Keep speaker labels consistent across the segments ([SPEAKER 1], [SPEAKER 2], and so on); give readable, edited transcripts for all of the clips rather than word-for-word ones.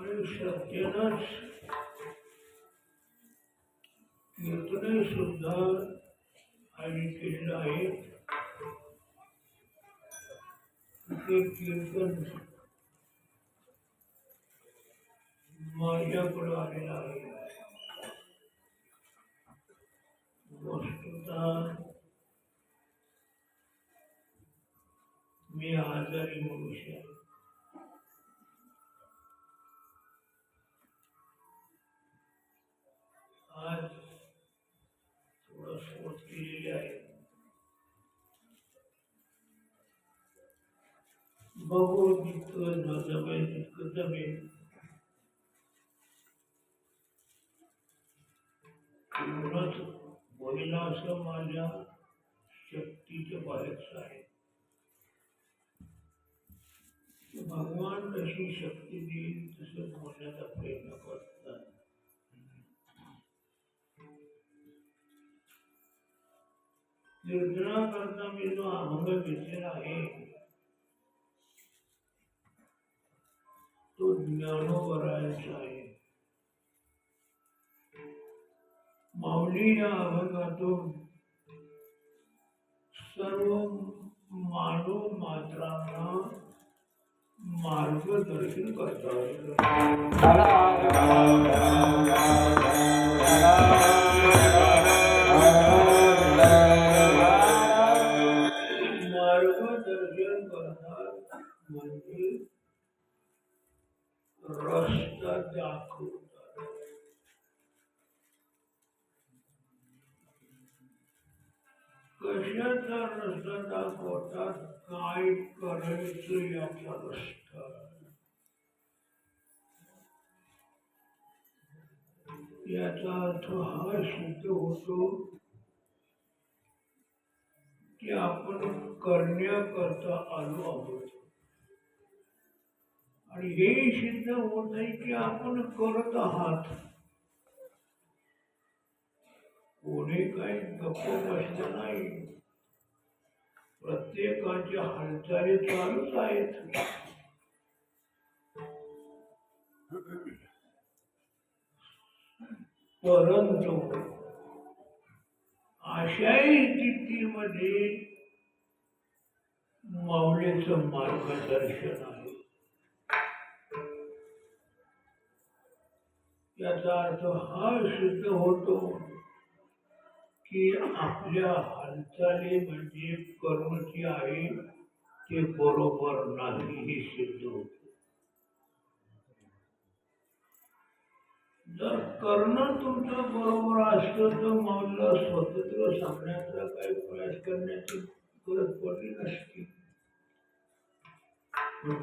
[SPEAKER 1] आणि श्रद्धेनंच कीर्तने सुद्धा आम्ही केलेलं आहे. ते कीर्तन माझ्याकडे आलेलं आहे. वस्तुतः मी आजारी मनुष्य आहे. आज थोडं शोध केलेले आहे. बघू जितकं न जमेल तितकं जमेल. पूर्णच होईल असं माझ्या शक्तीच्या बाहेरच आहे. भगवान कशी शक्ती देईल तसं बोलण्याचा प्रयत्न करतात. कीर्तनाकरता मी जो अभंग घेतलेला आहे तो ज्ञानोबरायांचा आहे. माऊली या अभंगातून सर्व मानव मात्रांना मार्गदर्शन करतात. मार्गदर्शन करतात म्हणजे रस्ता दाखवतात. कशाचा रस्ता दाखवतात, काय करायचं याचा रस्ता. याचा अर्थ हा सिद्ध होतो की आपण करण्याकरता आलो आहोत. आणि हे सिद्ध होत आहे की आपण करत आहात. कोणी काही गप्प बसलं नाही. प्रत्येकाच्या हालचाली चालूच आहेत. परंतु अशाही स्थितीमध्ये माऊलीचं मार्गदर्शन आहे. याचा अर्थ हा सिद्ध होतो की आपल्या हालचाली म्हणजे कर्म जे आहे ते बरोबर नाही हे सिद्ध होते. जर करणं तुमचं बरोबर असतं तर माऊलीला स्वतंत्र सांगण्याचा काही प्रयास करण्याची गरज पडली नसती.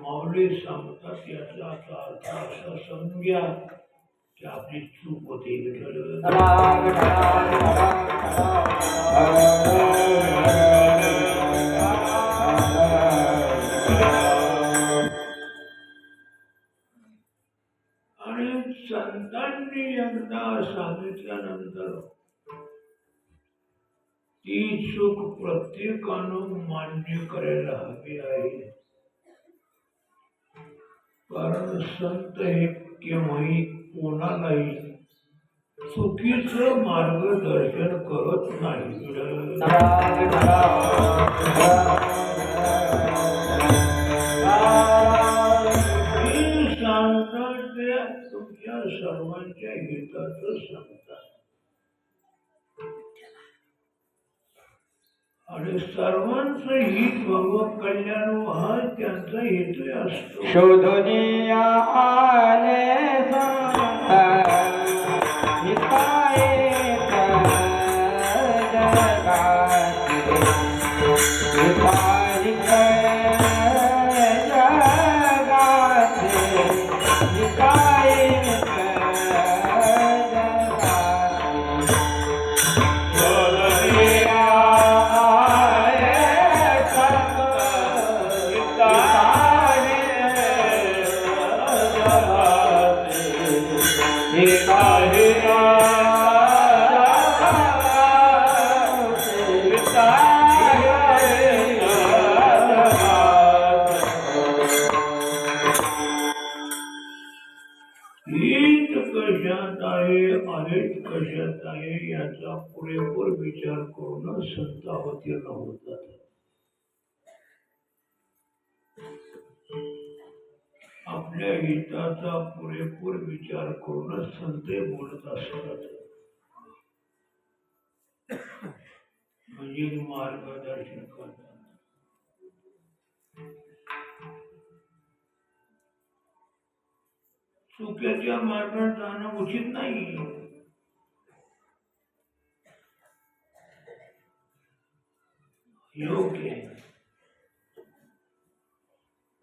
[SPEAKER 1] माऊली सांगतात याचा अर्थ असा समजा की आपली चूक होते. आणि संतांनी एकदा सांगितल्यानंतर ती चूक प्रत्येकानं मान्य करायला हवी आहे. कारण संत हे केव्हाही कोणालाही चुकीचं मार्गदर्शन करत नाही. सांगतात ते तुमच्या सर्वांच्या हिताचं सांगतात. आणि सर्वांचं हित भगवत कल्याण हा त्यांचा हेतू असतो.
[SPEAKER 2] शोधनिया आले
[SPEAKER 1] आहे अनेक कशात आहे याचा पुरेपूर विचार करून संत अवतीर्ण होतात. आपल्या हिताचा पुरेपूर विचार करून संत बोलत असतात. म्हणजे मार्गदर्शन करतात. चुकीच्या मार्गात जाणं उचित नाही. योग्य आहे.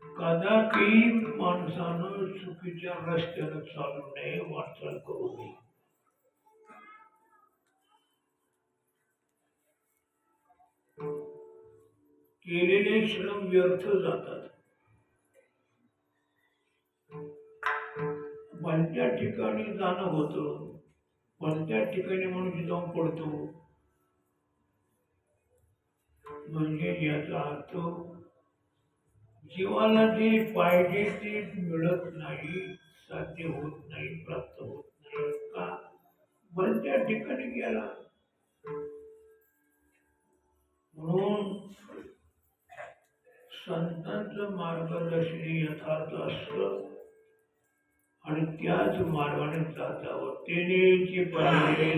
[SPEAKER 1] कदापि माणसानं चुकीच्या रस्त्यानं चालू नये, वाटचाल करू नये. केलेले श्रम व्यर्थ जातात. कोणत्या ठिकाणी जाणं होतं, कोणत्या ठिकाणी मनुष्य जाऊन पडतो, म्हणजे याचा अर्थ जीवाला जे पाहिजे ते मिळत नाही, साध्य होत नाही, प्राप्त होत नाही. का? कोणत्या ठिकाणी गेला. म्हणून संतांचं मार्गदर्शन यथार्थ असतं आणि त्याच मार्गाने जातावं. तेनेची पाहिजे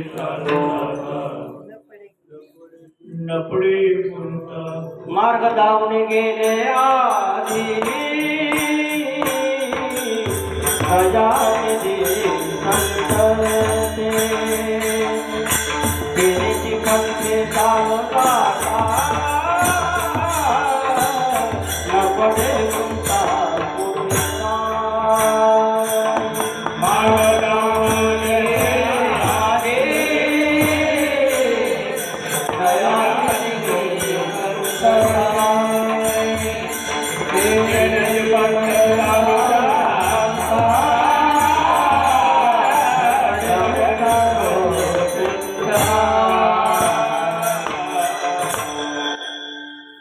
[SPEAKER 1] नपडे कोणता
[SPEAKER 2] मार्ग धावून गेले आधी गजाननी संतते तेनेची पंथे सावकाशा नपडे कोणता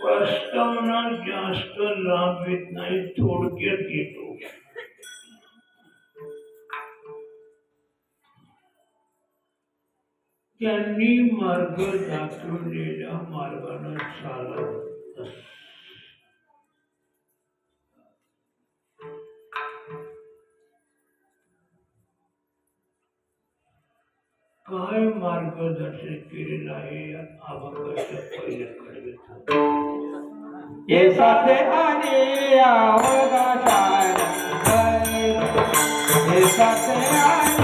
[SPEAKER 1] प्रस्तावना जास्त लांबीत नाही, थोडक्यात येतो. त्यांनी मार्ग दाखवलेल्या मार्गाने चालावं. काय मार्गदर्शन केलेलं आहे अभंगाच्या पहिल्याकडे.
[SPEAKER 2] ये साथे आणि अवकाशान ये साथे आणि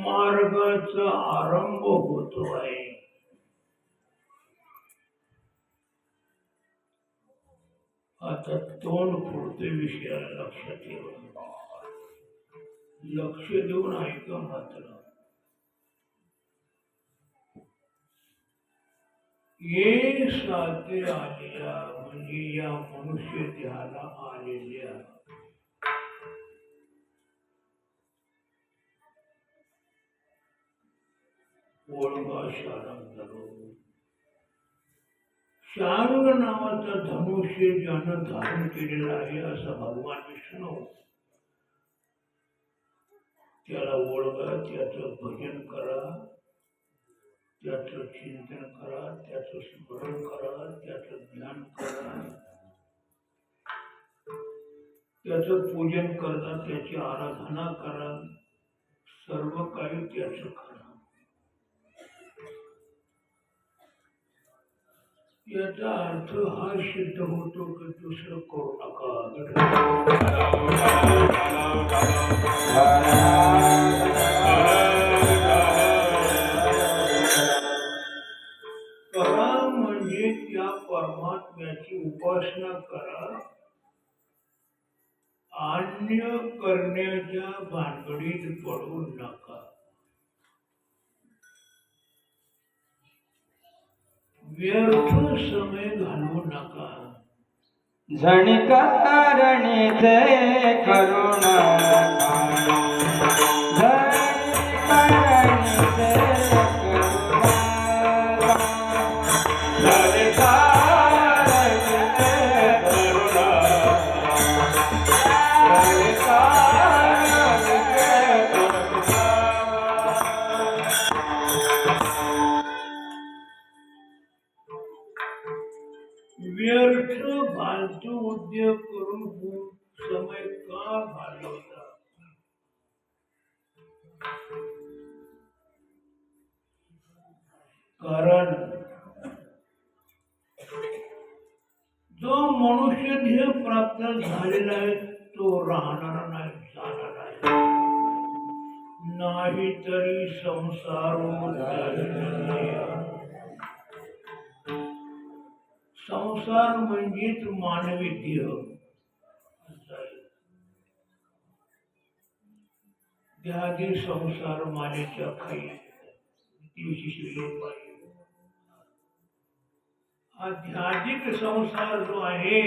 [SPEAKER 1] मार्गाचा आरंभ होतो आहे. आता तोंड पुढते विषयाला लक्षात ठेवा. लक्ष देऊन ऐका मात्र. ये साथे आलेल्या म्हणजे या मनुष्य देहाला आलेल्या ओळगा शारंग शार्ंग नावाचा धनुष्य ज्यानं धारण केलेला आहे असा भगवान विष्णू त्याला ओळखा, त्याचं भजन करा, त्याचं चिंतन करा, त्याचं स्मरण करा, त्याचं ध्यान करा, त्याचं पूजन करा, त्याची आराधना करा, सर्व काही त्याचं करा. याचा अर्थ हा सिद्ध होतो की दुसरं करू नका. करा म्हणजे त्या परमात्म्याची उपासना करा. अन्य करण्याच्या भानगडीत पडू नका. व्यर्थ समय घालवू नका.
[SPEAKER 2] झणकारणीचे करुण
[SPEAKER 1] व्यर्थ फालतू उद्योग करून समय का घालवता. कारण जो मनुष्य ध्येय प्राप्त झालेला आहे तो राहणार नाही, जाणार आहे. नाही तरी संसार संसार म्हणजेच मानवी देह. देहादी संसार मानेच्या खाई शिरले पाहिजे. हा ध्यादिक संसार जो आहे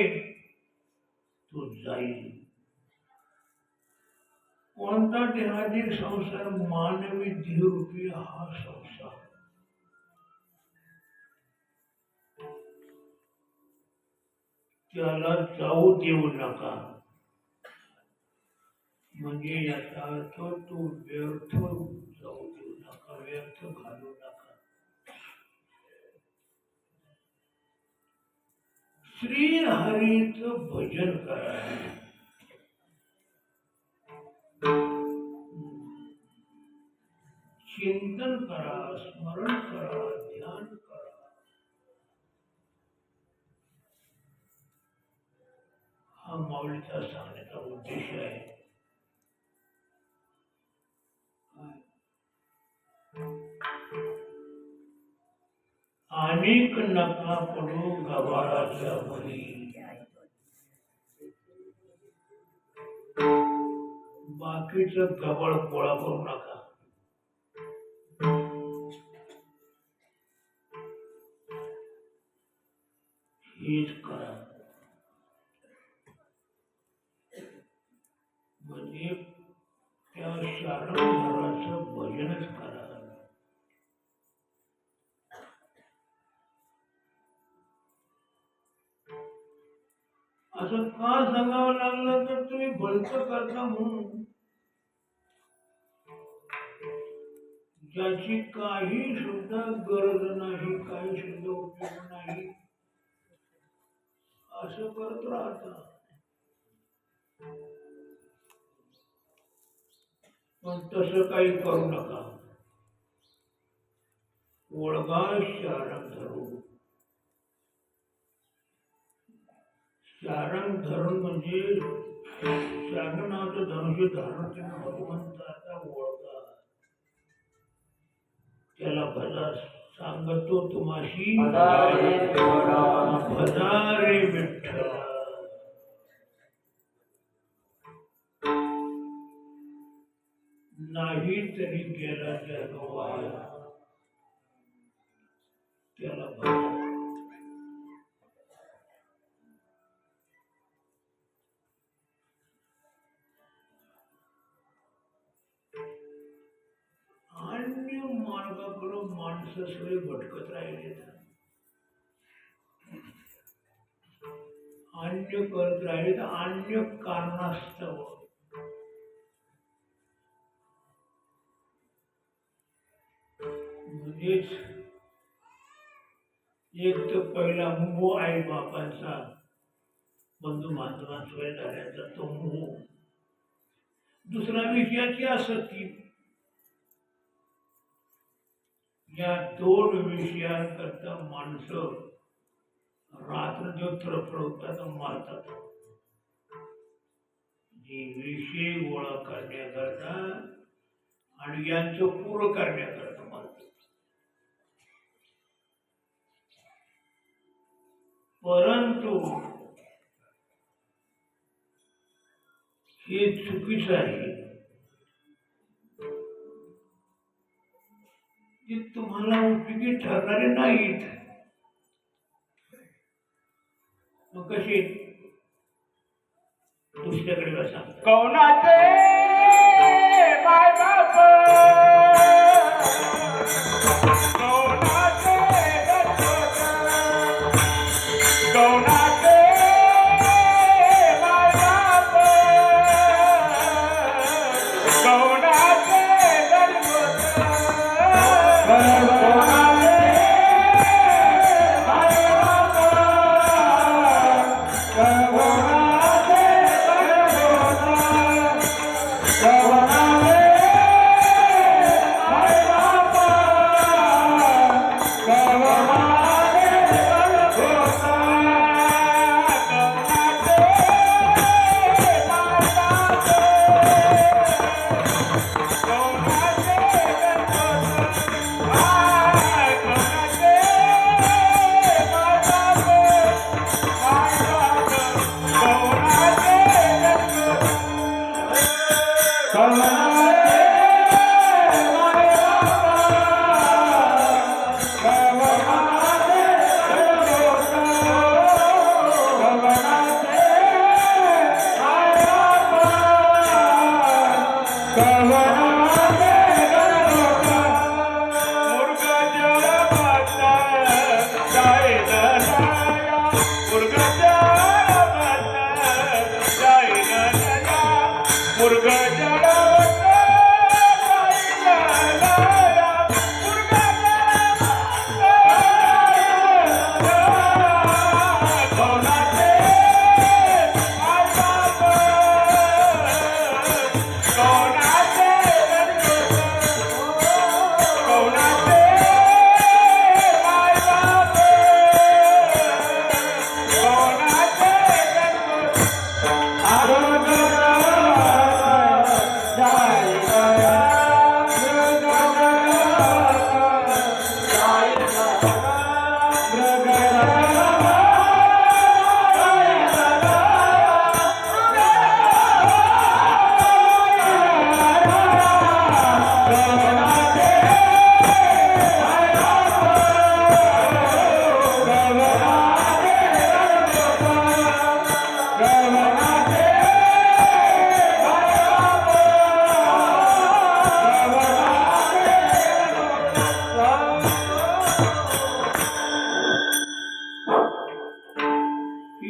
[SPEAKER 1] तो जाईल. कोणता देहादिक संसार? मानवी देहरूपी हा संसार. त्याला जाऊ देऊ नका. म्हणजे याचा अर्थ तो व्यर्थ जाऊ देऊ नका, व्यर्थ घालू नका. श्री हरीचं भजन करा. चिंतन करा, स्मरण करा, ध्यान करा. हा माऊलीचा सांगण्याचा उद्देश आहे. अनेक नका पडू गवाराच्या बळी. बाकीचं गबाळ गोळा करू नका. हेच करा. म्हणजे त्या शारंगधराचं भजनच करा. असं का सांगावं लागलं तर तुम्ही भलतं करता म्हणून. ज्याची काही सुद्धा गरज नाही, काही सुद्धा उपयोग नाही असं करत राहता. पण तसं काही करू नका. ओळगा शारंग धरू. शारंग धरून म्हणजे शारंग नावाचं धनुष्य धारण केलं भगवंताचा ओळखा. त्याला भजा सांगतो तुम्हाशी भजारे विठ्ठला. नाही तरी गेला जगवाया. त्याला भजा. अन्य मार्गाकडे माणसं सगळे भटकत राहिले. अन्य करत राहिले तर अन्य कारणास्तव म्हणजेच एक तर पहिला मोह आई बापांचा बंधू बांधवांशिवाय झाल्याचा तो मोह, दुसरा विषयाची आसक्ती. या दोन विषयांकरता माणसं रात्रदिवस थरफडतात मारतात. जी विषय गोळा करण्याकरता आणि यांचं पूर्ण करण्याकरता मारतात. परंतु हे चुकीचं आहे. ते तुम्हाला उपयोगी ठरणारे नाहीत. मग कसे? दुसऱ्याकडे बसा.
[SPEAKER 2] कोणाचे माय बाप, कोणाचे दत्तक, कोणाचे माय बाप, कोणाचे दत्तक, कोणाचे माय बाप, कोणाचे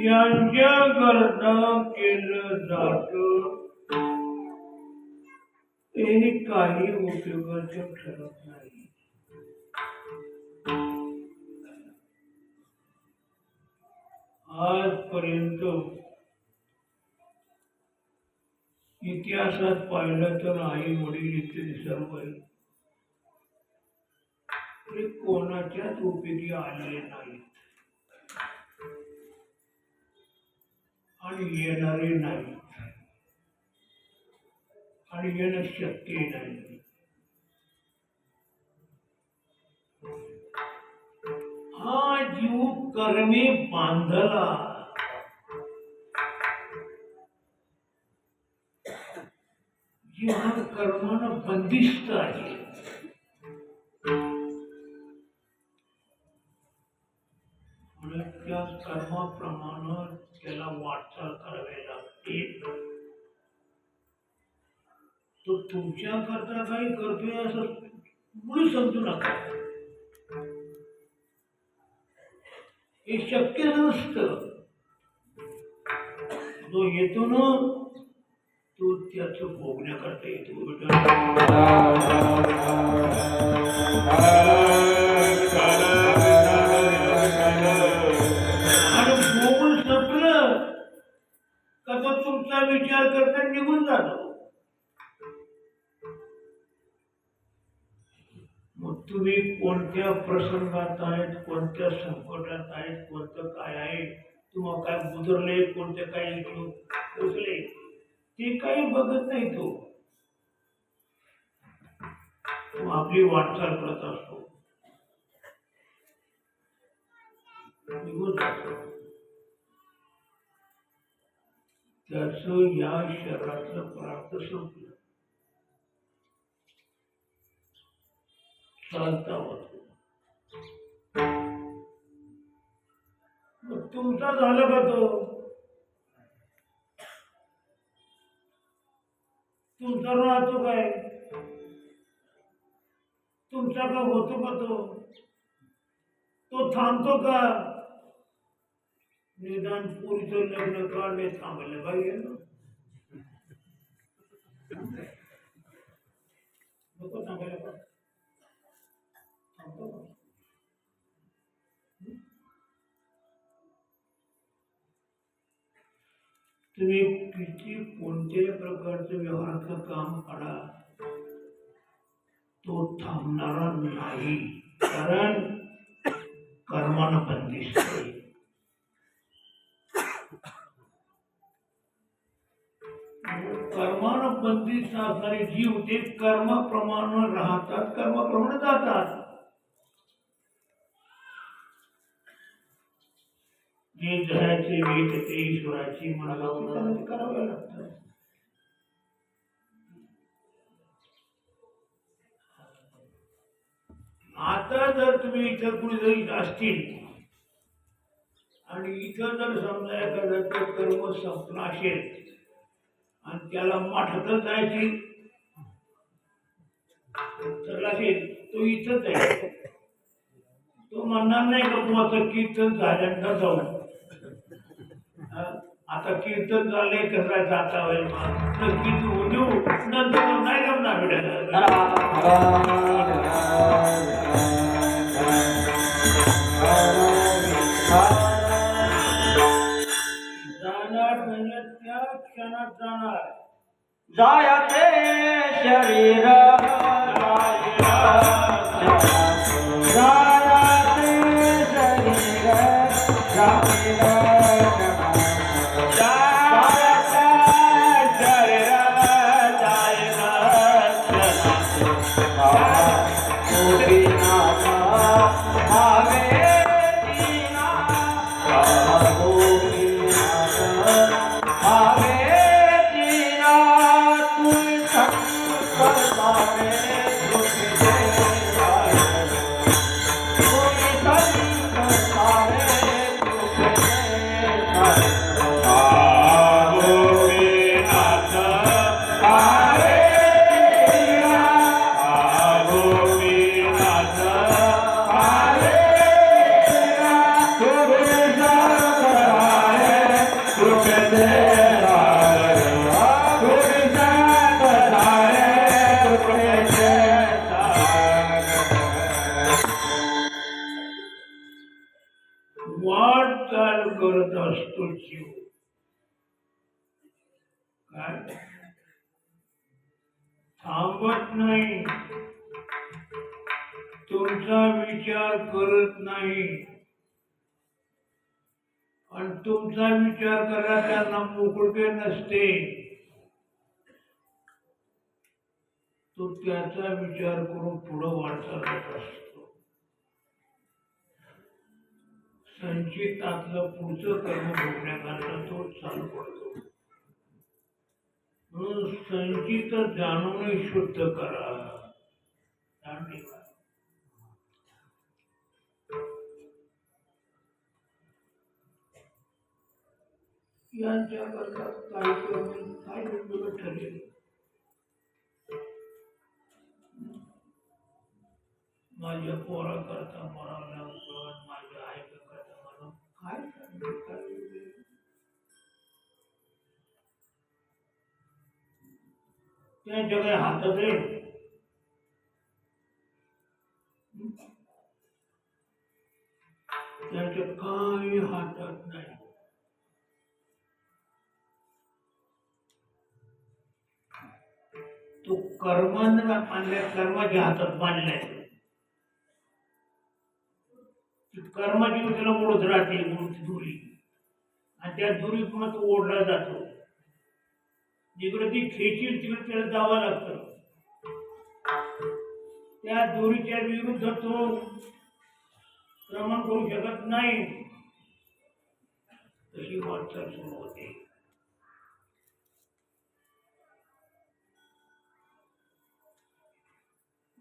[SPEAKER 1] यांच्याकरता केलं जातं ते काही उपयोगाचं ठरत नाही. आजपर्यंत इतिहासात पाहिलं तर आई वडील इत्यादी सर्व ते कोणाच्याच उपयोगी आलेले नाहीत आणि येणारे नाही आणि येणं शक्य नाही. हा जीव कर्मे बांधला, जीव हा कर्मानं बंदिस्त आहे. त्या कर्माप्रमाणे त्याला वाटचाल करावी लागते. तो तुमच्या करता काही करतोय असं मुळी समजू नका. हे शक्य नसतं. जो येतो ना तो त्याचं भोगण्याकरता येतो विठ्ठल. आणि भोगून संपलं का तो तुमचा विचार करता निघून जातो. मग तुम्ही कोणत्या प्रसंगात आहेत, कोणत्या संकटात आहेत, कोणतं काय आहे, तुम्हाला काय गुजरले, कोणते काही पोचले, ते काही बघत नाही तो आपली वाटचाल करत असतो, निघून जातो. त्याच या शरीरातलं प्राप्त संपलं, चालता होतो. मग तुमचा झालं का तो? तुमचा राहतो काय? तुमचा का होतो का तो? तो थांबतो का? निदान पुरीचं लग्न काढले थांबले पाहिजे ना. नको थांबायला का? थांबतो का? तुम्ही किती कोणत्याही प्रकारचं व्यवहाराचं काम करा, तो थांबणारा नाही. कारण कर्मानं बंदिस्त आहे. कर्मानं बंदिस्त असणारे जीव ते कर्माप्रमाणे राहतात, कर्माप्रमाणे जातात. जे जयाचे वेद ते ईश्वराची मनाला त्यांना करावे लागतात. आता जर तुम्ही इथं कुणी जरी असतील आणि इथं जर समजा एखाद्याचं कर्म संपलं असेल आणि त्याला मठातच जायची तर असेल, तो इथंच आहे. तो म्हणणार नाही का तुमचं कीर्तन झाल्यानंतर जाऊ, आता कीर्तन झालंय कसं जाता होईल, नक्की तू देऊ नंतर नाही जमणार भेटायला. जाणार म्हणजे त्या क्षणात जाणार.
[SPEAKER 2] जायते शरीर
[SPEAKER 1] वाटचाल करत असतो जीव. काय थांबत नाही, तुमचा विचार करत नाही. आणि तुमचा विचार करा त्यांना मोकळके नसते. तो त्याचा विचार करून पुढं वाटचाल करत असतो. संचितातलं पुढचं कर्म भोगण्याकरता तो चालू पडतो. म्हणून संचित जाणून शुद्ध करा. यांच्या करता काही करून काय वेगवेगळं ठरलेलं. माझ्या पोरा करता मरावं लागलं, माझ्या आई करता मला काय सांगितलं, काय वेगवेगळं. त्यांच्या काही हातात आहे त्यांच्या काही हातात नाही. तो कर्मांना बांधल्या कर्माच्या हातात बांधलाय. कर्माची त्याला ओढत राहते दुरी आणि त्या दुरीत मग तो ओढला जातो. जिकडे ती खेचील तिकडे त्याला जावं लागतं. त्या दोरीच्या विरुद्ध तो क्रमण करू शकत नाही. तशी वाटचाल सुरू होते.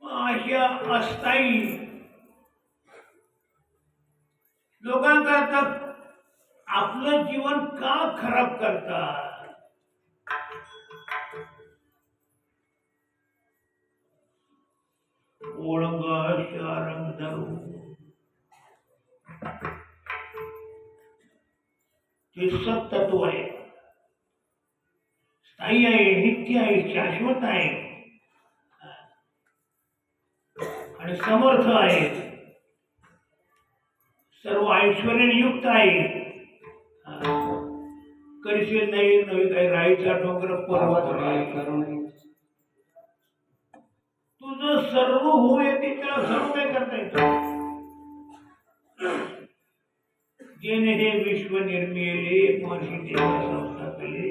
[SPEAKER 1] अशा अस्थायी लोकांकरता आपलं जीवन का खराब करतात? ओळंगा शारंग धरू ते सत्तत्व आहे. स्थायी आहे, नित्य आहे, शाश्वत आहे आणि समर्थ आहे. सर्व ऐश्वर्ययुक्त आहे. करशील नाही नवी काही राहायचा डोंगर पर्वत तुझं सर्व होऊ येते त्याला सर्व काय करता येतं. जेने हे विश्व निर्मिले महर्षी देवा संस्था केले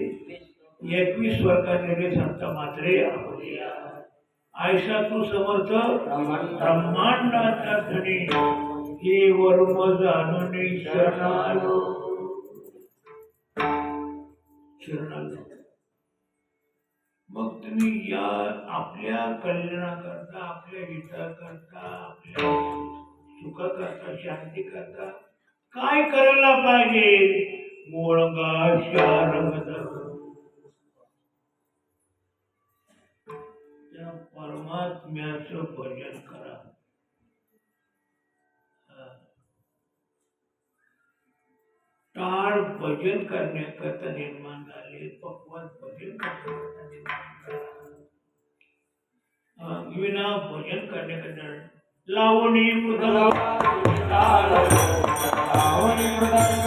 [SPEAKER 1] 21 वर्गाने संत मात्रे आपल्या आयशा तू समर्थ ब्रह्मांडाचा धनी हे वर्म जाणून शरणालो. मग तुम्ही या आपल्या कल्याणाकरता आपल्या हिताकरता आपल्या सुखाकरता शांतीकरता काय करायला पाहिजे? ओळंगा शारंग धरू त्या परमात्म्याचं भजन करा. टाळ भजन करण्याकरता निर्माण झाले. पक्वात भजन करण्याकरता निर्माण झाला. विना भजन करण्याकरता लावणी मृदंग ताळ लावणी मृदंग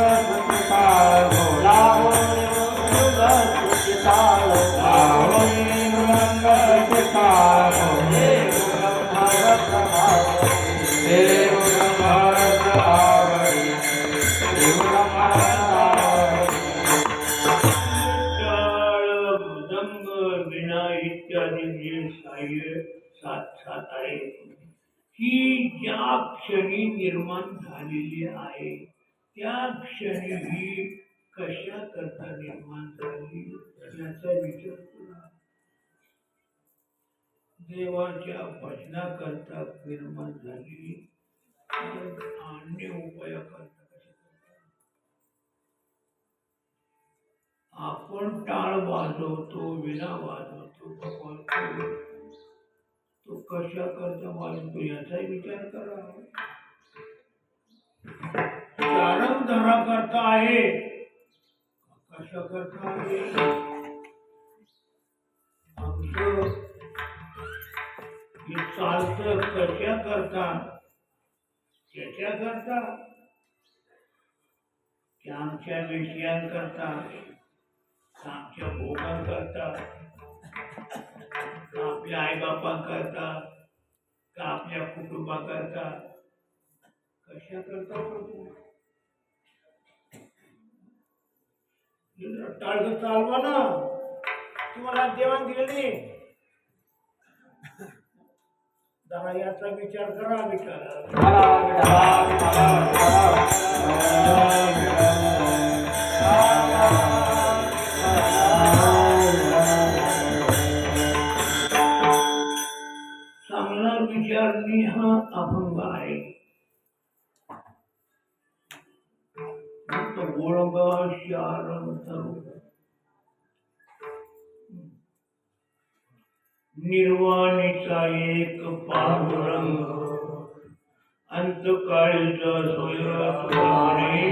[SPEAKER 1] ताळ लावणी मृदंग ताळ लावणी मृदंग ताळ देव भारत आवडी टाळ मृदंग विना इत्यादी जे साह्य साथ आहे ही ज्या क्षणी निर्माण झालेली आहे त्या क्षणी ही कशा करता निर्माण झाली याचा विचार करा. देवाच्या भजनाकरता निर्माण झाली अन्य उपायाकरता आपण टाळ वाजवतो विना वाजवतो तो कशा करता वाजतो याचा विचार करा. शारंग धरा करता आहे कशा करता आहे. आमचं हे चालतं कशा करता त्याच्या करता की आमच्या विषयांकरता आमच्या भोगांकरता आपल्या आईबापांकरता का आपल्या कुटुंबाकरता कशा करता करतो. टाळग चालवा ना तुम्हाला देवाण दिलेली जरा याचा विचार करा. चांगला विचारणी हा अभंग आहे. ओळंगा शारंग धरू निर्वाणीचा एक पांडुरंग अंतकाळीचा सोयराने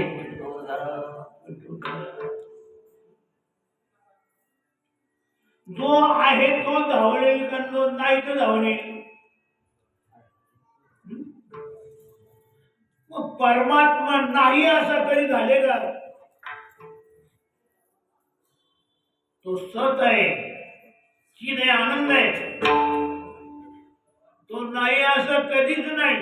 [SPEAKER 1] जो आहे तो धावला नाही तर जाऊ नये. मग परमात्मा नाही असं कधी झाले का? तो सत आहे, चिन आहे, आनंद आहे. तो नाही असं कधीच नाही.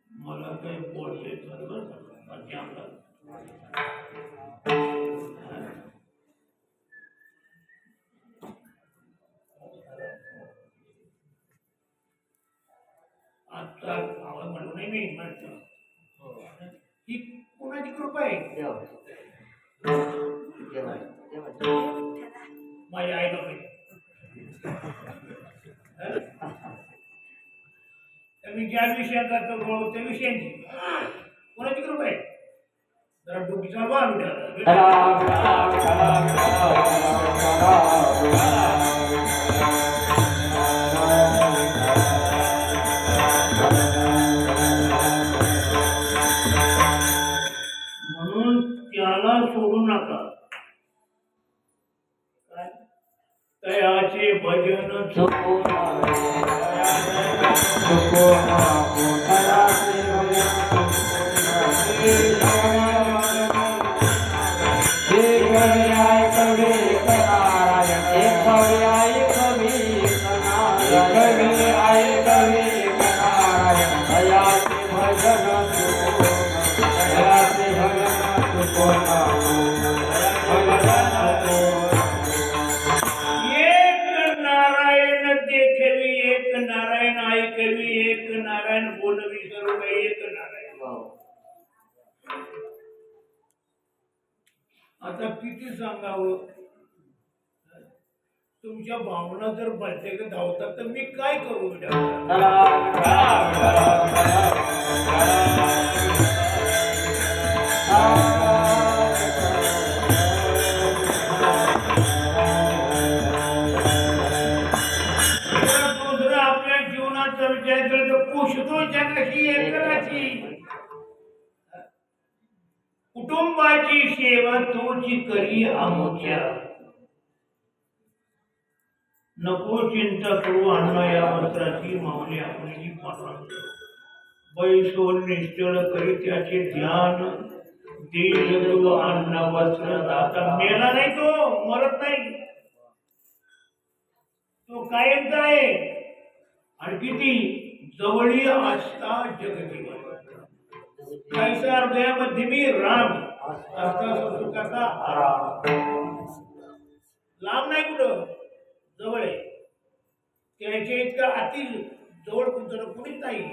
[SPEAKER 1] मला काही बोलते आता म्हणू नाही मी म्हणतो ही कोणाची कृपा आहे? माझ्या आई बाबा मी ज्या विषयात बोलतो त्या विषयांची कोणाची कृपा आहे? जरा डोकी चालवा. म्हणून त्याला सोडू नका. तयाचे भजन आता किती सांगावं? तुमच्या भावना जर बलते का धावतात तर मी काय करू? आपल्या जीवनाचा विचार करतो पुषतो जगाशी एकराची. कुटुंबाची सेवा तोची करी आमोच्या. नको चिंता करू अन्न या वस्त्राची माऊली आपली पालन. बैसोल निश्चळ करी त्याचे ध्यान. देईल तो अन्न वस्त्र दाता. मेला नाही, तो मरत नाही, तो कायमचा आहे. आणि किती जवळी असता जगजीवन. कैसा हृदयामध्ये मी राम असता सुखाचा आराम. लांब नाही, कुठं जवळ आहे. त्याच्या इतका अति जवळ कुणीच नाही.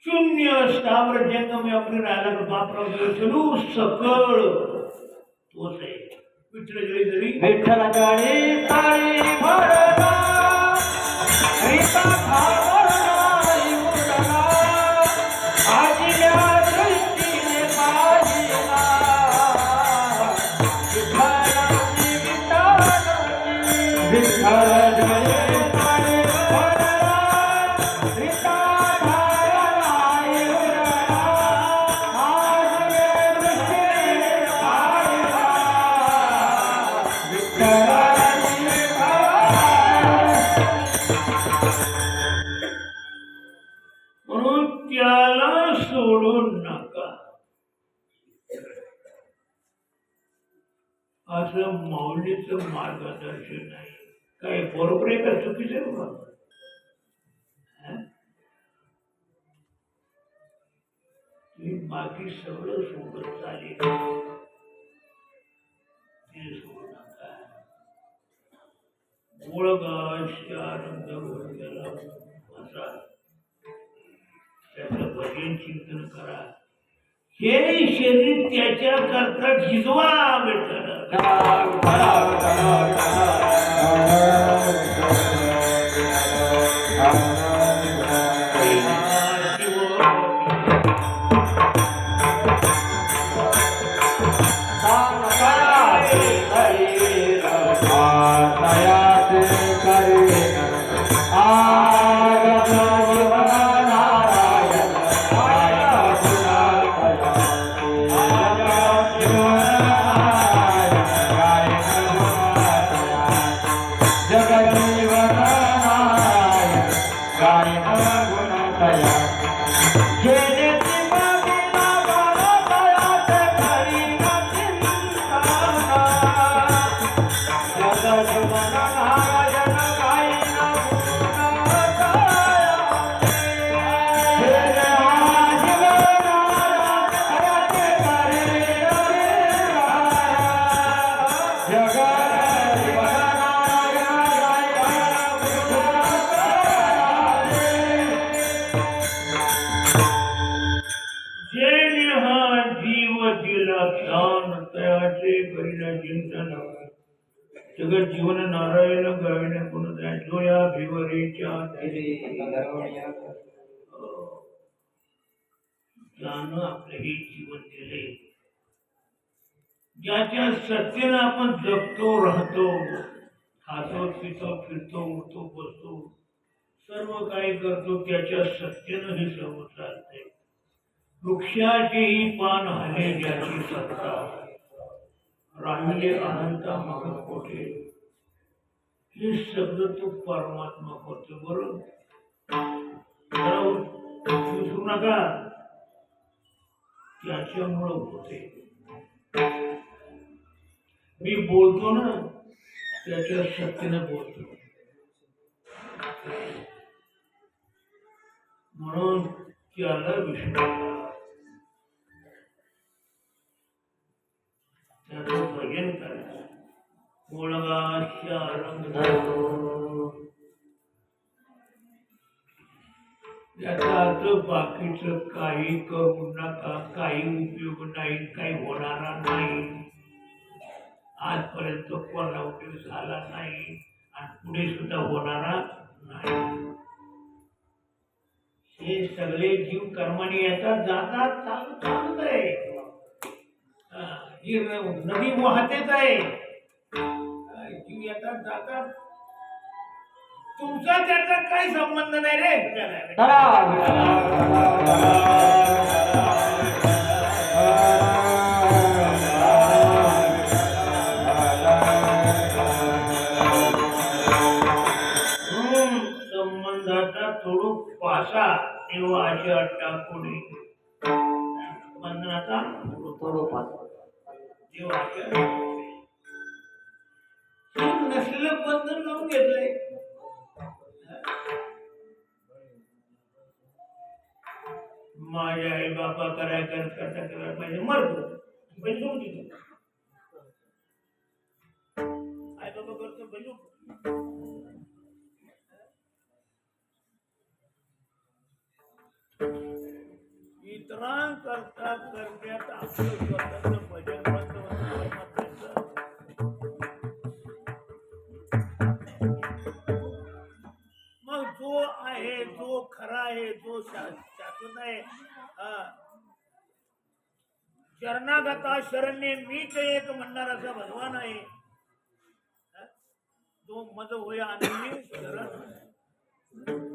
[SPEAKER 1] शून्य स्थावर जंगम आपले राहिला बापराव चलू सकळ तोच आहे. विठ्ठल जरी जरी
[SPEAKER 2] विठ्ठल जरी तारी भरला
[SPEAKER 1] म्हणून त्याला सोडून नका असं माऊलीचं मार्गदर्शन आहे. काय बरोबर आहे का चुकीचं आहे बघा? बाकी सगळं सोडत चालेल, ते सोडू नका. आनंद त्याचं भजन चिंतन करा. हे शरीर त्याच्या करता झिजवा विठ्ठल.
[SPEAKER 2] आ
[SPEAKER 1] ते करीना चिंतन जगत जीवन नारायण गाविन गुण जो या भिवरेच्या ज्यानं आपलं हे जीवन दिले, ज्याच्या सत्तेनं आपण जगतो राहतो, खातो पितो फिरतो उठतो बसतो सर्व काही करतो, त्याच्या सत्तेनं हे सर्व चालते. वृक्षाचेही पान हले ज्याची सत्ता, राहिले अनंता मग कोठे. हे सगळं तो परमात्मा करतो. बरोबर विसरू नका, त्याच्यामुळं होते. मी बोलतो ना त्याच्या शक्तीनं बोलतो, म्हणून त्याला विश्वास, त्याचं भजन करायचं. मुळगाच्या रंग याचा अर्थ बाकीचं काही करू नका, काही उपयोग नाही, काही होणारा नाही. आजपर्यंत कोणाला उपयोग झाला नाही आणि पुढे सुद्धा होणारा नाही. हे सगळे जीव कर्माने येतात जातात, चालतंय. ही नदी वाहतेच आहे, जीव येतात जातात, तुमचा त्याचा काही संबंध नाही रे. संबंधाचा थोडं पासा तेव्हा अशा टाकुनी बंधनाचा थोडं पासा तेव्हा नसलेलं बंधन लावून घेतलंय. माझ्या आई बापा करता करायला पाहिजे, मरतो बैल सोडून देतो. आई बाबा करतो बैल इतरांकरता करण्यात आपलं स्वतःचं भजन बंद होतं. मग जो आहे, जो खरा आहे, जो शाश्वत आहे, शरणागता शरण्ये मीच एक म्हणणाराचा भगवान आहे. तो मद होय आनंदी शरण,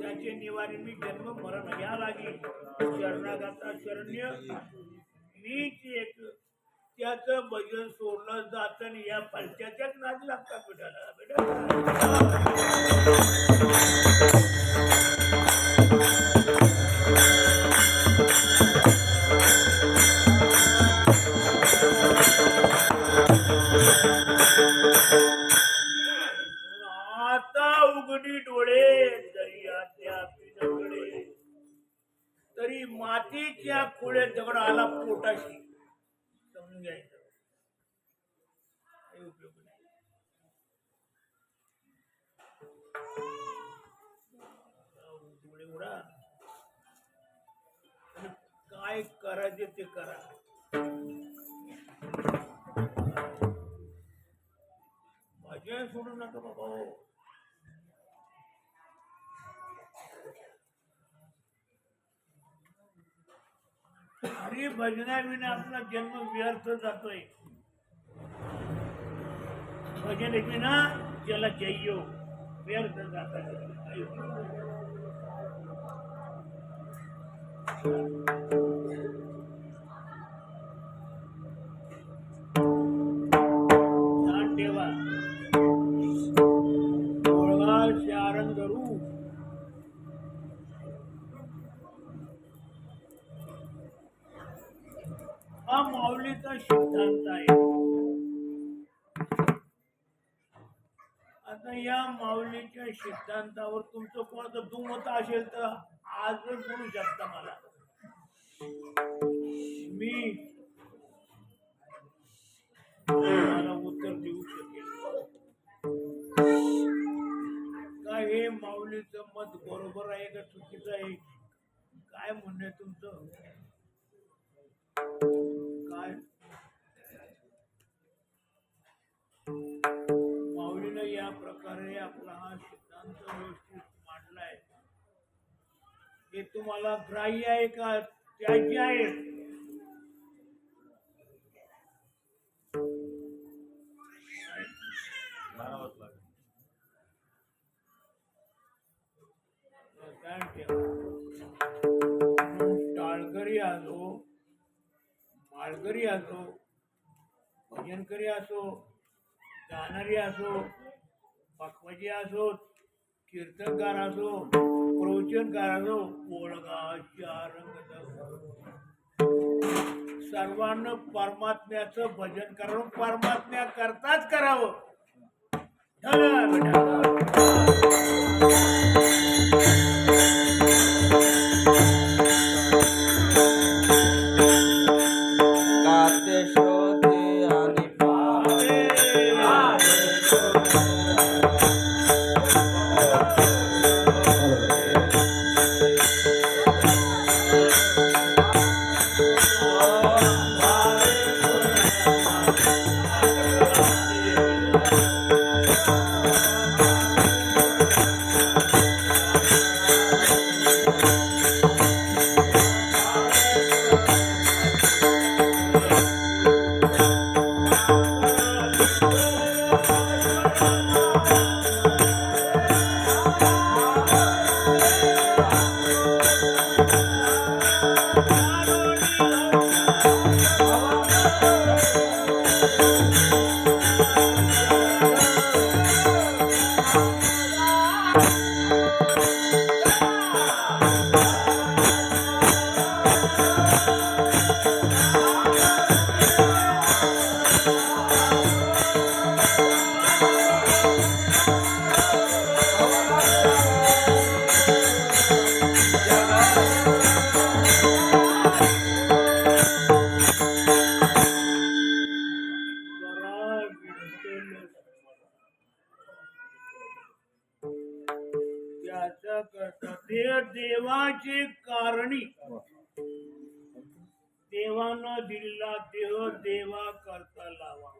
[SPEAKER 1] त्याचे निवारी मी जन्म मरण घ्या लागी. शरणागता शरण्य मीच एक, त्याचं भजन सोडलं जात आणि या पलट्याच्याच नादी लागतात बेटाला. आता उघडी डोळे तरी मातीच्या खोळे दगड आला पोटाशी, समजून घ्यायचं. काही उपयोग नाही. डोळे उडा, काय करायचे ते करा. भजन सोडू नका बाबा. हरी भजनाविना आपला जन्म व्यर्थ जातोय. भजन विना ज्याला जय्यो व्यर्थ जाता. ध्यान ठेवा. शारण धरू हा माऊलीचा सिद्धांत आहे. आता या माऊलीच्या सिद्धांतावर तुमचं कोणाचं दुमत असेल तर आजच बोलू शकता. मला उत्तर देऊ शकेल का हे माऊलीचं मत बरोबर आहे का चुकीचं आहे? काय म्हणणं आहे तुमचं? काय आपला हा सिद्धांत व्यवस्थित मांडलाय हे तुम्हाला ग्राह्य आहे का त्याज्य आहे? टाळकरी असो, माळकरी असो, भजनकरी असो, गाणारी असो, पखवाजी असो, कीर्तनकार असो, प्रवचनकार असो, पोळगाच्या रंगत सर्वांना परमात्म्याचं भजन करावं, परमात्म्या करताच करावं.
[SPEAKER 2] गाते शोधे आणि पाहते
[SPEAKER 1] त्याचा करता ते देवाची कारणी देवानं दिलेला देह देवा करता लावा.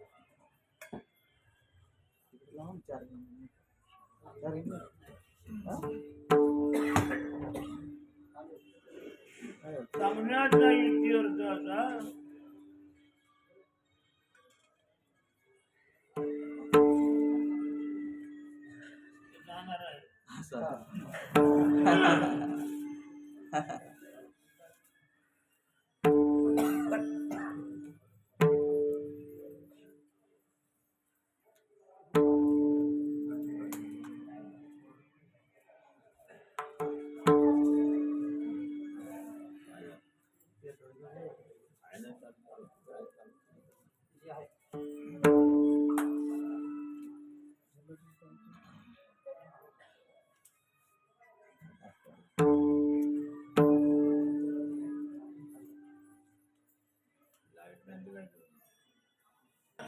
[SPEAKER 1] सांगण्याचा इतिहास असा जाणार आहे.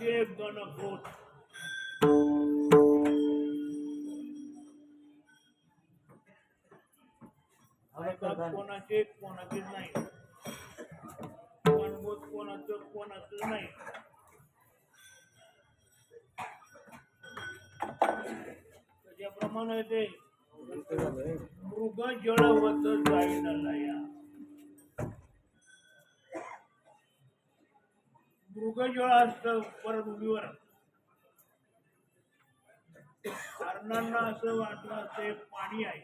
[SPEAKER 1] एक गणगोत कोणाचे कोणाचेच नाही, गणगोत कोणाचं नाही. त्याप्रमाणे ते मृग जळवत जाईना या मृगजळ असतं परभूमीवर. हरणांना असं वाटलं ते पाणी आहे,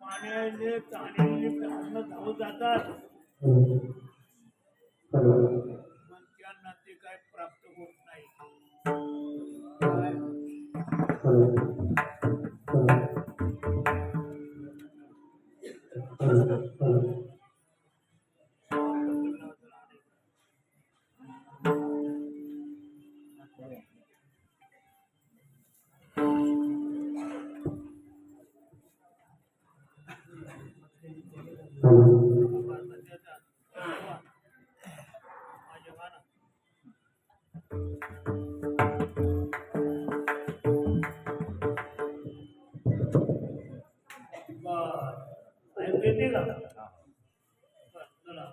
[SPEAKER 1] पाण्याने पाण्याने हरणं धावत जातात पण त्यांना ते काय प्राप्त होत नाही. येते का? चला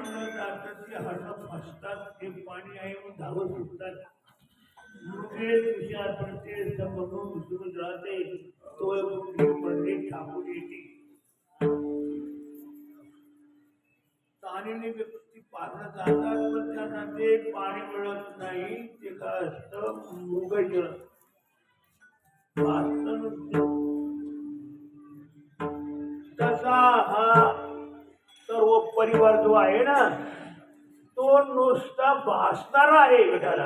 [SPEAKER 1] न जाता ते हरणं फसतात, ते पाणी आहे म्हणून धावत सुटतात. मुरुगे तुझ्या ते समोरून विसरून राहते, तो मुरुगे पडले ठाकून येते. ताणीने व्यक्ती पारणं जातात, पण त्यांना ते पाणी मिळत नाही. ते काय असतं, मृगजळ भासतं नुसतं. तसा हा सर्व परिवार जो आहे ना, तो नुसता भासणारा आहे. गटाला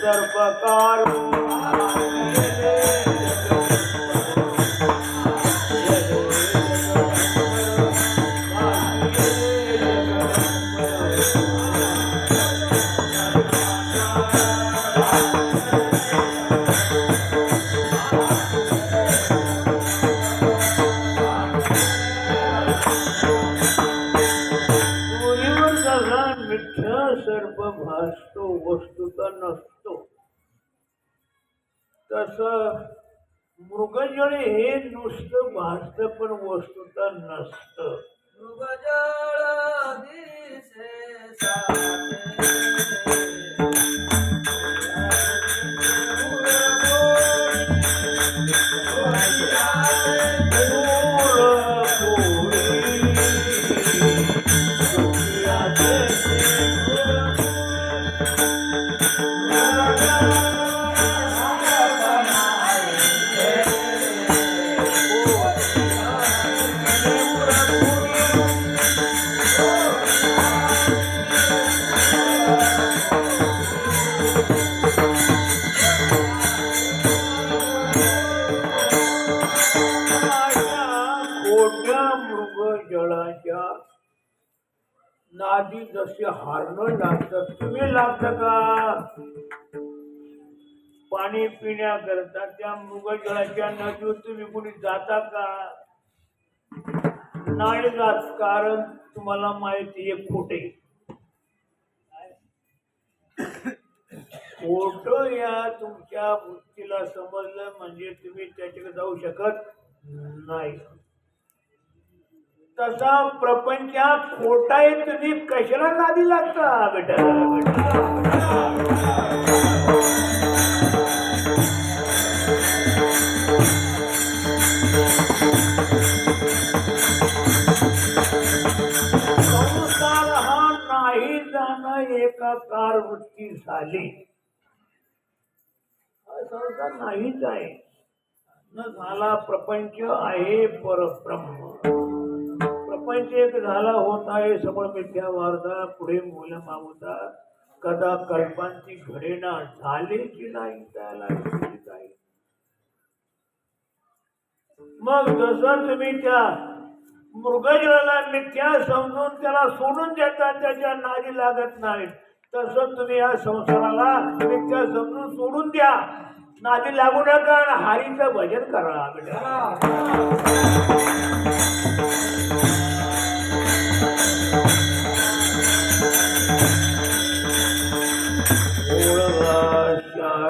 [SPEAKER 1] सर्वकार सर्व भासतो, वस्तुता नसतो. तस मृगजळ हे नुसतं भासतं, पण वस्तुता नसतं.
[SPEAKER 2] मृगजळ दिसे साचे
[SPEAKER 1] मृगजळाच्या नादी जसे हारणं लागतात, तुम्ही लागता का? पाणी पिण्याकरता त्या मृगजळाच्या नदीवर तुम्ही कुणी जाता का? नाही जात. कारण तुम्हाला माहिती आहे खोटे. खोट या तुमच्या बुद्धीला समजलं म्हणजे तुम्ही त्याच्याकडे जाऊ शकत नाही. तसा प्रपंचात खोटा आहे, तुम्ही कशाला नादी लागता बेटा? संसार हा नाही जाणं एकाकार वृत्ती झाली. हा संसार नाहीच आहे. न झाला प्रपंच आहे परब्रह्म. प्रपंच एक झाला होत आहे सबळ मिथ्या वार्ता, पुढे मूल मागुता, कदा कल्पांची घडेना झाले की नाही त्याला काही. मग जसं तुम्ही त्या मृगजळाला मिथ्या समजून त्याला सोडून देता, त्याच्या नादी लागत नाही, तसं तुम्ही या संसाराला मिथ्या समजून सोडून द्या, नादी लागू नका, हरीचं भजन करा बेटा.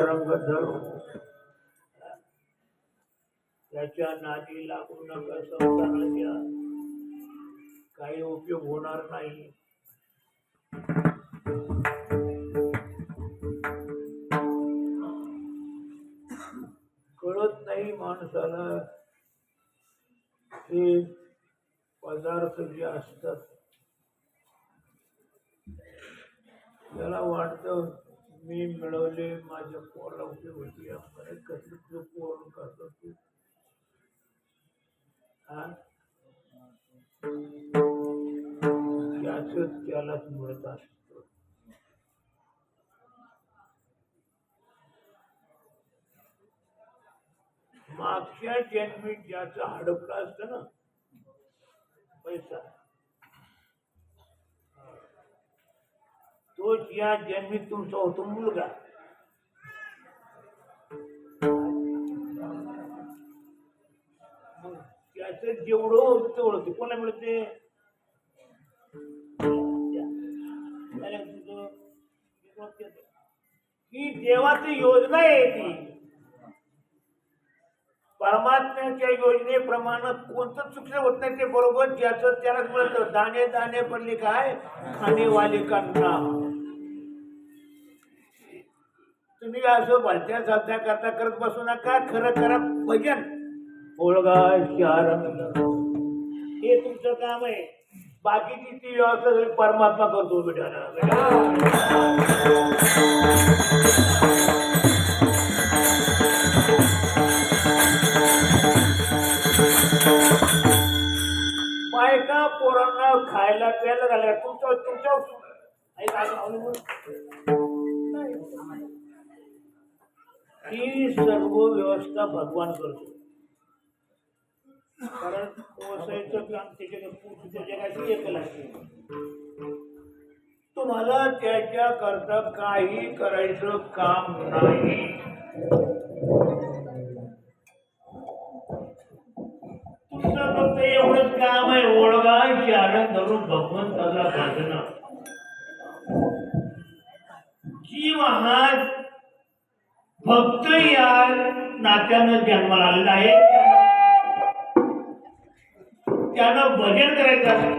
[SPEAKER 1] रंग धरू त्याच्या नादी लागू नका. संसाराच्या काही उपयोग होणार नाही. कळत नाही माणसाला हे पदार्थ जे असतात, त्याला वाटतं मी मिळवले, माझ्या पोराला उपयोग होती. आपण कसं तू पोरण करतो तू, त्यालाच मिळत असत. मागच्या जन्मी ज्याचं हडपलं असतं ना पैसा, तो या जन्मी तुमचा होतो मुलगा. त्याचं जेवढं होतं तेवढं कोणाला मिळते? तुझं ही देवाची योजना आहे ती. परमात्म्याच्या योजनेप्रमाणे कोणतं चुकलं होत नाही ते बरोबर ज्याचं त्यालाच म्हणतं दाणे दाणे पडले काय खाणेवाले कांना. तुम्ही असं भलत्या साध्या करता करत बसू नका. खरं करा भजन. ओळगा शारंग हे तुमचं काम आहे. बाकीची ती व्यवस्था सगळी परमात्मा करतो बेटा. बायका पोरांना खायला प्यायला घालायला तुमच्या ही सर्व व्यवस्था भगवान करतो. कारण पोसायचं काम त्याच्या जगाशी एकल असते. तुम्हाला त्याच्याकरता काही करायचं काम नाही. तुमचं फक्त एवढंच काम आहे. ओळगा शारण धरून भगवंताला भजन. जीव हा भक्त या नात्यानं जन्माला आलेला आहे. त्यानं भजन करायचं आहे.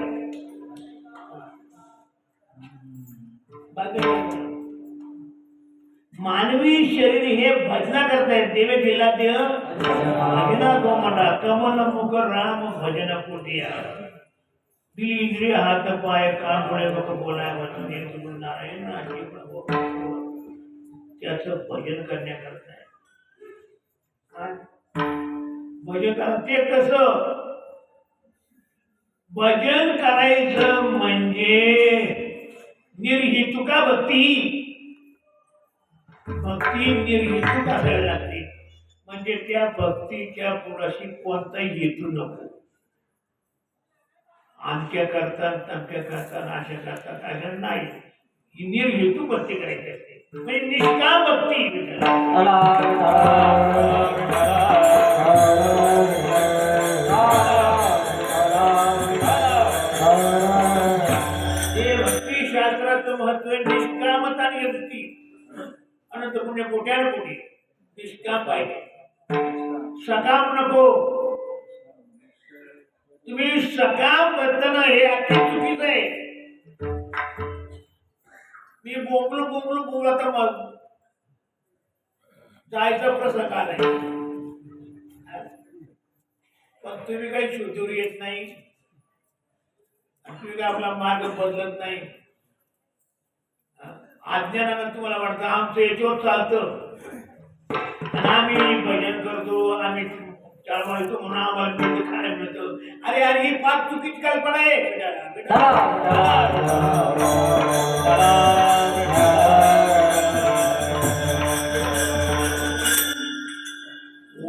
[SPEAKER 1] मानवी शरीर हे भजना करतायत. देवे दिला देह भजना गोमंडा कमल मुख राम भजन पोटिया. दिली इंद्रिय हात पाय कान डोळे बघ बोलाय म्हणून नारायण अशी त्याचं भजन करण्याकरता आहे. भजन करा. ते कसं भजन करायचं म्हणजे निर्हेतुका भक्ती. भक्ती निर्हेतुक असायला लागते. म्हणजे त्या भक्तीच्या पुढाशी कोणताही हेतू नको. आमच्या करतात तमक्या करतात अशा करतात असं नाही. ही निर्हेतू भक्ती करायची असते. म्हणजे निष्काम भक्ती. हे भक्तिशास्त्राचं महत्व निष्कामता निर्ती. अनंत पुण्य कोट्याला कोटी. निष्काम पाहिजे. सकाम नको. तुम्ही सकाम करताना हे अति चुकीचं आहे. मी बोंबलो आता मग जायचा प्रसंग आलाय. पण तुम्ही काही शुद्धीवर येत नाही. तुम्ही काय आपला मार्ग बदलत नाही. अज्ञानानं तुम्हाला वाटतं आमचं याच्यावर चालतं आणि आम्ही भजन करतो. आम्ही चार म्हणतो म्हणून आम्हाला मिळतं खायला मिळतं. अरे अरे ही फार चुकीची कल्पना आहे.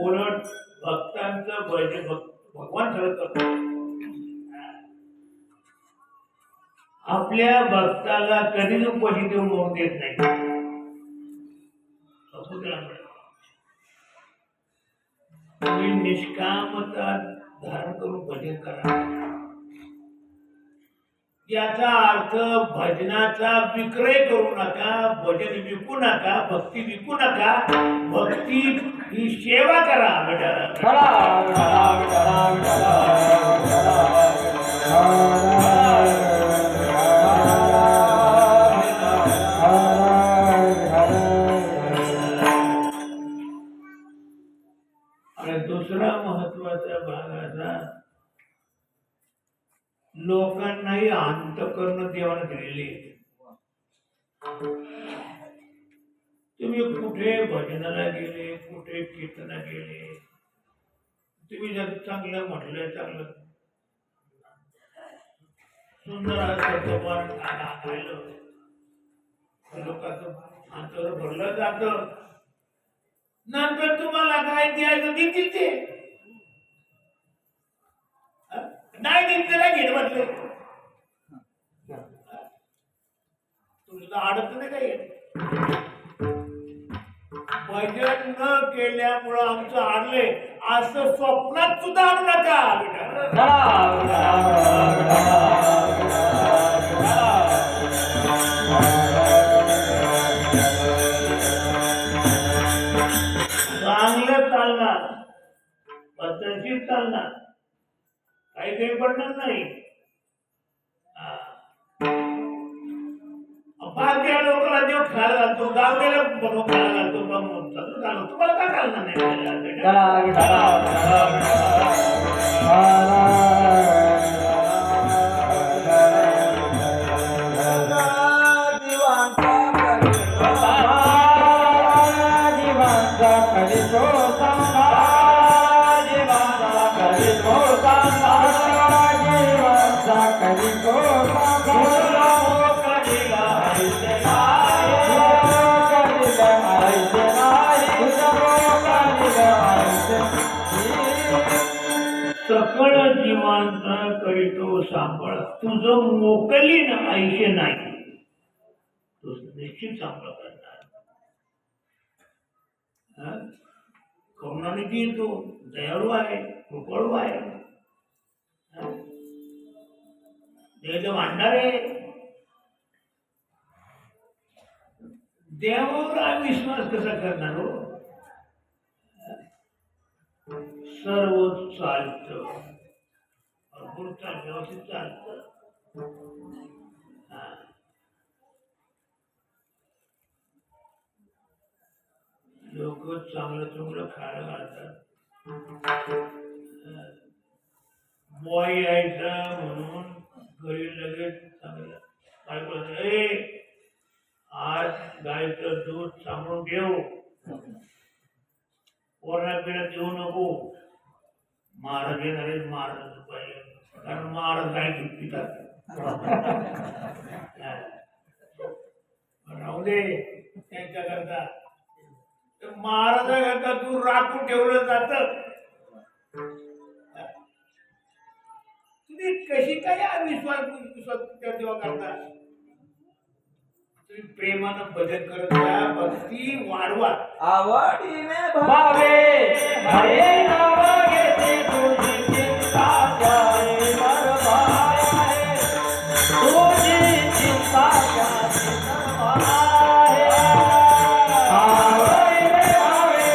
[SPEAKER 1] उलट भक्तांचं भजन भगवान सगळं करतो. आपल्या भक्ताला कधीच उपाशी देऊन मोड देत नाही. तुम्ही निष्कामता धारण करून भजन करा. याचा अर्थ भजनाचा विक्रय करू नका. भजन विकू नका. भक्ती विकू नका. भक्ती ही सेवा करा. आणि दुसरा महत्वाचा भाग असा लोकांनाही अंतःकरण देवाने दिलेली. तुम्ही कुठे भजनाला गेले कुठे कीर्तना गेले तुम्ही जर चांगलं म्हटलं चांगलं सुंदर असं पाहिलं लोकांचं अंतर भरलं जातं. नंतर तुम्हाला काय द्यायचं देतील ते नाही देत त्याला घेत म्हटलं. तुमचं अडचण नाही काही. भजन न केल्यामुळं आमचं अडलंय असं स्वप्नात सुद्धा आणू नका. काही पडणार नाही. बाकीच्या लोकांना देव खायला घालतो, गावड्याला बनव खायला घालतो, तुम्हाला काय घालणार सकळ जीवांचा करीतो सांभाळ, तुझं मोकलीन आयुष्य नाही, तू निश्चित सांभाळ करणार. करुणानिधी तो दयाळू आहे, कृपळू आहे, देव भांडार आहे. देवावर आम्ही विश्वास कसा करणार हो? सर्व चालतं, भरपूर व्यवस्थित चालतं. लोक चांगलं चांगलं खायला घालतात. बॉय यायचा म्हणून घरी लगेच चांगलं काय बोलत, आज गायचं दूध सांभाळून ठेव, कोरोना पिढ्यात येऊ नको. महाराज येणारे महाराज पाहिजे, कारण महाराज गाय दूध पितात. राहू दे त्यांच्या करता, महाराजाकरता तू राखून ठेवलं जात. तुम्ही कशी काय विश्वास तेव्हा करता? तुम्ही प्रेमानं भजन करत जा, भक्ती वाढवा.
[SPEAKER 2] आवडीने भावे हरे नाम घेते तुझी चिंता जाए बरबाए, तुझी चिंता जाए बरबाए. आवडीने भावे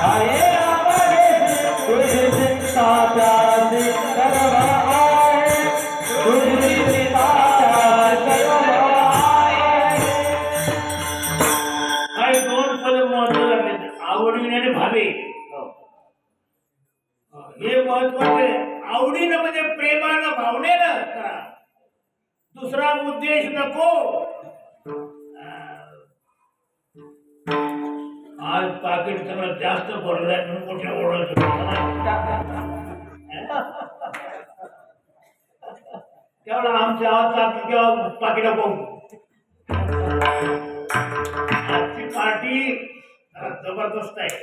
[SPEAKER 2] हरे नाम घेते तुझी चिंता जाए बरबाए, तुझी चिंता जाए बरबाए.
[SPEAKER 1] दोन पद महत्वाचे, आवडीने आणि भावे, हे महत्वाचे. आवडीनं म्हणजे प्रेमानं भावनेनं करा, दुसरा उद्देश नको. आज पाकिट सगळं जास्त भरलंय म्हणून मोठ्या ओढायचं तेवढा आमच्या आवाजात किंवा पाकिटा पाहू. आजची पार्टी जबरदस्त आहे.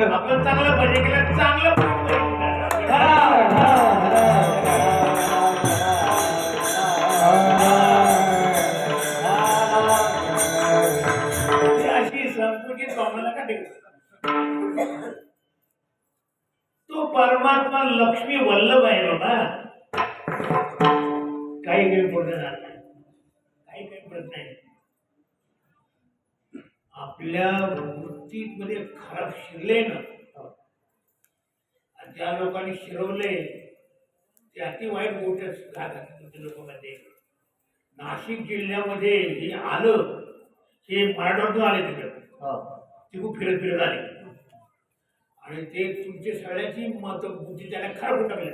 [SPEAKER 1] आपण चांगलं भजन केलं, चांगलं अशी संस्कृती कोणाला का ठेवू? तो परमात्मा लक्ष्मी वल्लभ आहे बाबा. काही बोलणं नाही, काही बोलत नाही. आपल्या वृत्तीमध्ये खराब शिरले ना, ज्या लोकांनी शिरवले ते अति वाईट गोष्ट लोकांमध्ये. नाशिक जिल्ह्यामध्ये हे आलं, हे मराठवाड्यातून आले, ते खूप फिरत फिरत आले आणि ते तुमच्या सगळ्याची मत बुद्धी त्याला खराब टाकले.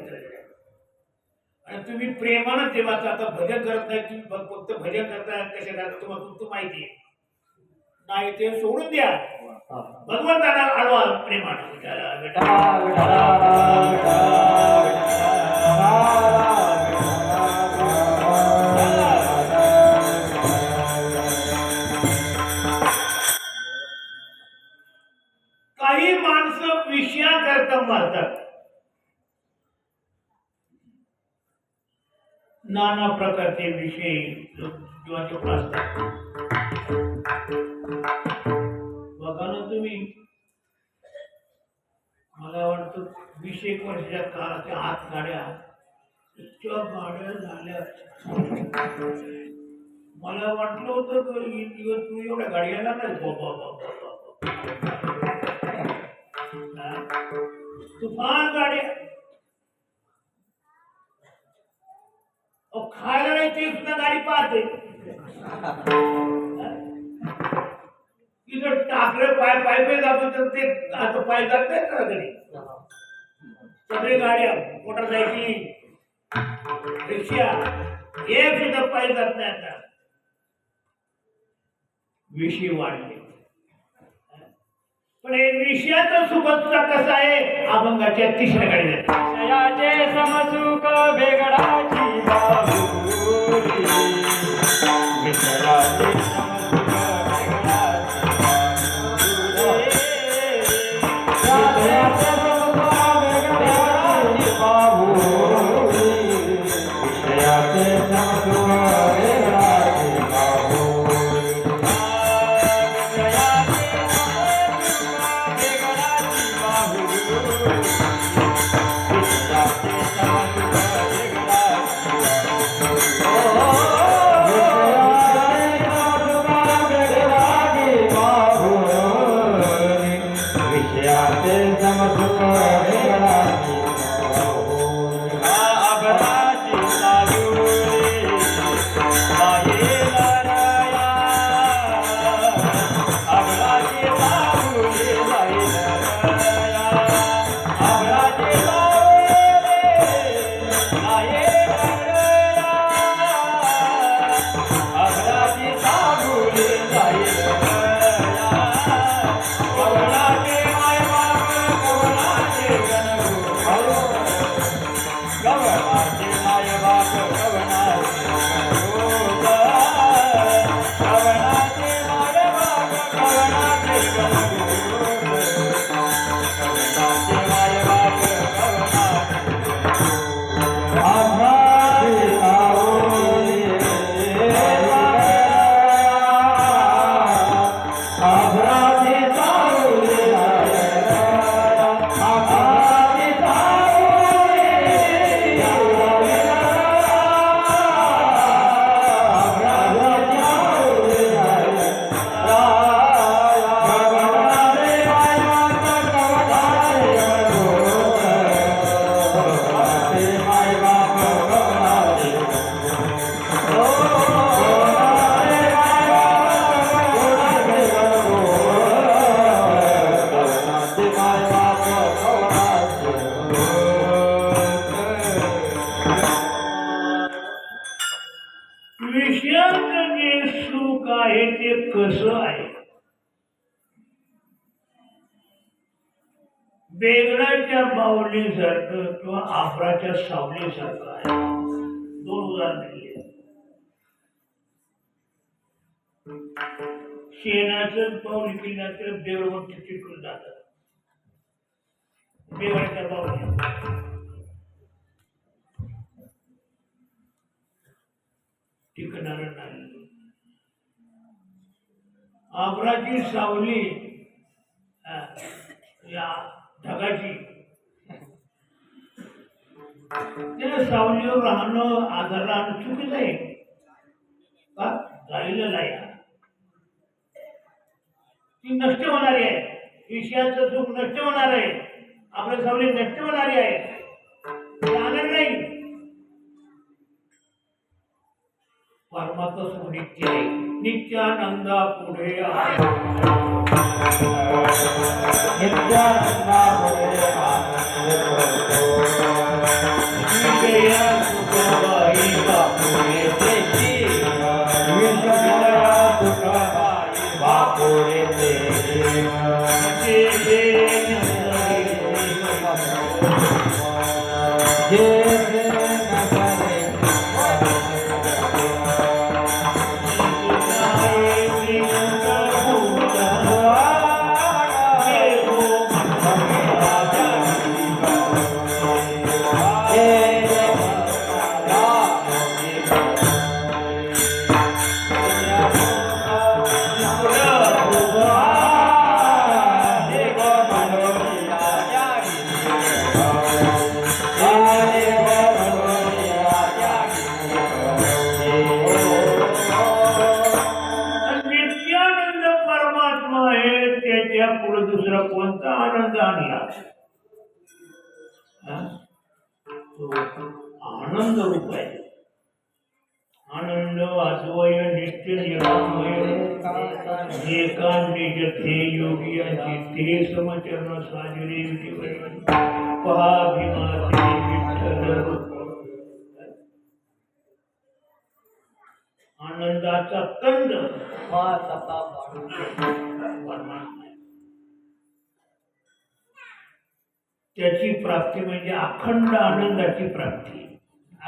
[SPEAKER 1] आणि तुम्ही प्रेमानं देवाचं आता भजन करत नाही, तुम्ही फक्त भजन करता कशा करता तुम्हाला तुमचं माहिती आहे नाही, ते सोडून द्या. भगवंताला आडवा प्रेमानं. काही माणसं विषयाकरता मारतात, नाना प्रकारचे विषय जीवाचे असतात. बघा ना तुम्ही, मला वाटतं 20-1 वर्षाच्या काळाच्या आत गाड्या इतक्या गाड्या झाल्या. मला वाटलं होतं तू एवढ्या गाड्या नाही, तुफान गाड्या. खायला नाही ते सुद्धा गाडी पाहते तिथं टाकलं पाय पे जातो तर ते आता पाय जात नाही का घरी सगळी गाड्या मोटरसायकली रिक्षा एक सुद्धा पाय जात नाही आता विषय वाढले पण हे विषयाचं सुख सुद्धा कसं आहे अभंगाच्या तिसऱ्या गाडीत
[SPEAKER 2] विषयाचे समसुख बेगडाची बाहुली विषयाचे समसुख बेगडाची बाहुली विषयाचे समसुख बेगडाची बाहुली
[SPEAKER 1] विषयाचं जे सुख आहे ते कसं आहे बेगडाच्या बाहुलीसारखं किंवा आफराच्या सावलीसारखं आहे दोन उदाहरण दिली शेणाचं पाऊल केलं तर बेगड चिटकून जातात बेगडाच्या बाहुली टिकणार नाही आभराची सावली या ढगाची त्या सावलीवर राहणं आधार राहणं चुकीचं आहे का झालेलं नाही ती नष्ट होणारी आहे विषयाचं सुख नष्ट होणार आहे आपल्या सावली नष्ट होणारी आहे जाणार नाही परमात्मा सुख नित्य आहे नित्यानंदा पुढे
[SPEAKER 2] नित्यानंदा पुढे
[SPEAKER 1] पुढे दुसरा कोणता आनंद आणला तो आनंद रूप आहे आनंद वाजवय नित्य निरामय एकांती जथे योगी ते समचरण साजरे जीवन पहा भीमाचे विठ्ठल आनंदाचा कंद परमात्मा त्याची प्राप्ती म्हणजे अखंड आनंदाची प्राप्ती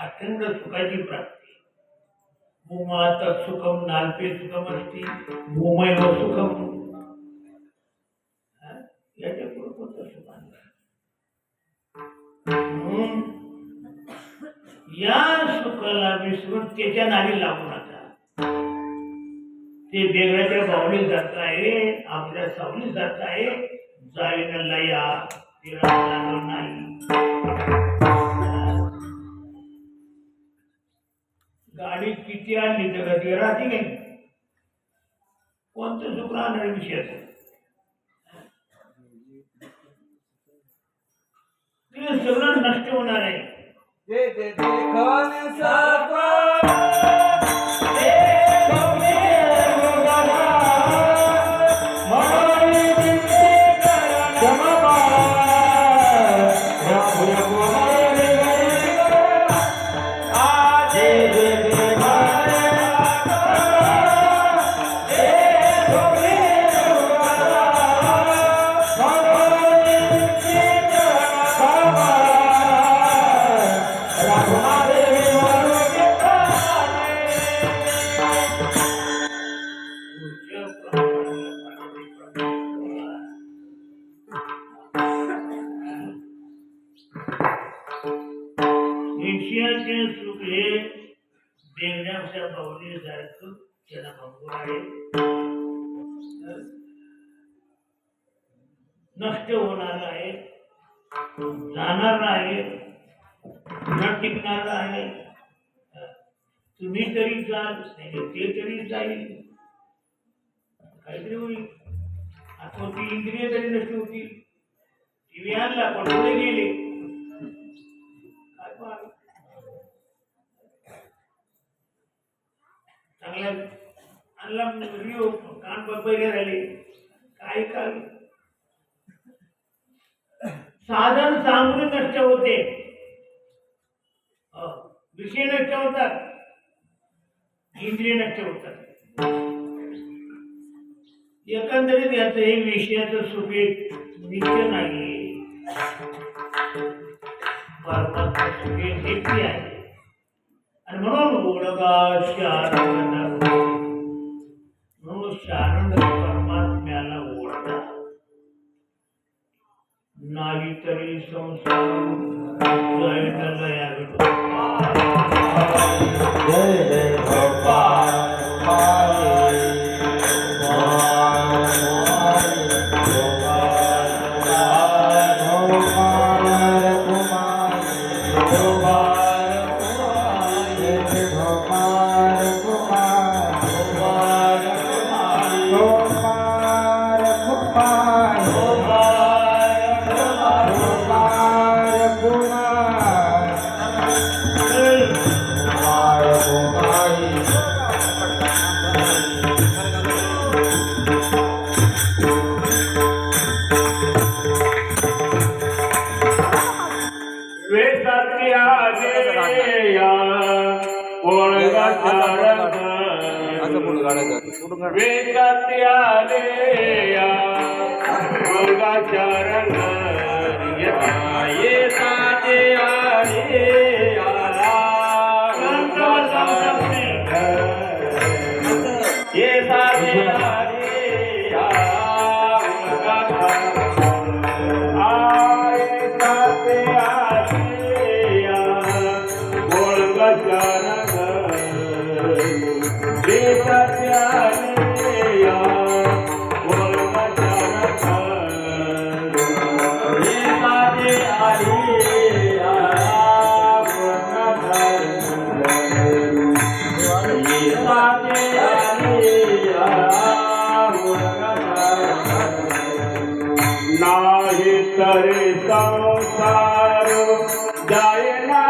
[SPEAKER 1] अखंड सुखाची प्राप्ती भूमात सुखम नाल्पे सुखम असती भूमैव सुखम याच्या पुढे कोणतं सुख म्हणून या सुखाला विसरून त्याच्या नारी लागू नका ते बेगड्याच्या बावली जात आहे आपल्या सावली जात आहे जाईन लया तिला जाणं नाही गाडी किती आणली तर ती राहते नाही कोणतं सुख राहणार विषय ते सगळं नष्ट होणार आहे विषयाचे सुख हे देवण्याच्या बाहुलीसारखं त्याला भंगूर आहे नष्ट होणार आहे जाणार आहे न टिकणार आहे तुम्ही तरी जाल नाही ते तरी जाईल काहीतरी होईल आता ती इंद्रिय तरी नष्ट होती टीव्ही आणला पण पुढे गेले चांगला आणला रिओ कान बंबईला राहिले काय काल साधन सामग्री नष्ट होते विषय नष्ट होतात इंद्रिय नष्ट होतात एकंदरीत याचं हे विषयाचं सुख नित्य नाही परमात्मा सुख नित्य आहे आणि म्हणून ओळगा शानंद म्हणून शानंद परमात्म्याला ओळखा नाही तरी संसार जय जय गोपाल
[SPEAKER 2] नाही तरी संसार जायना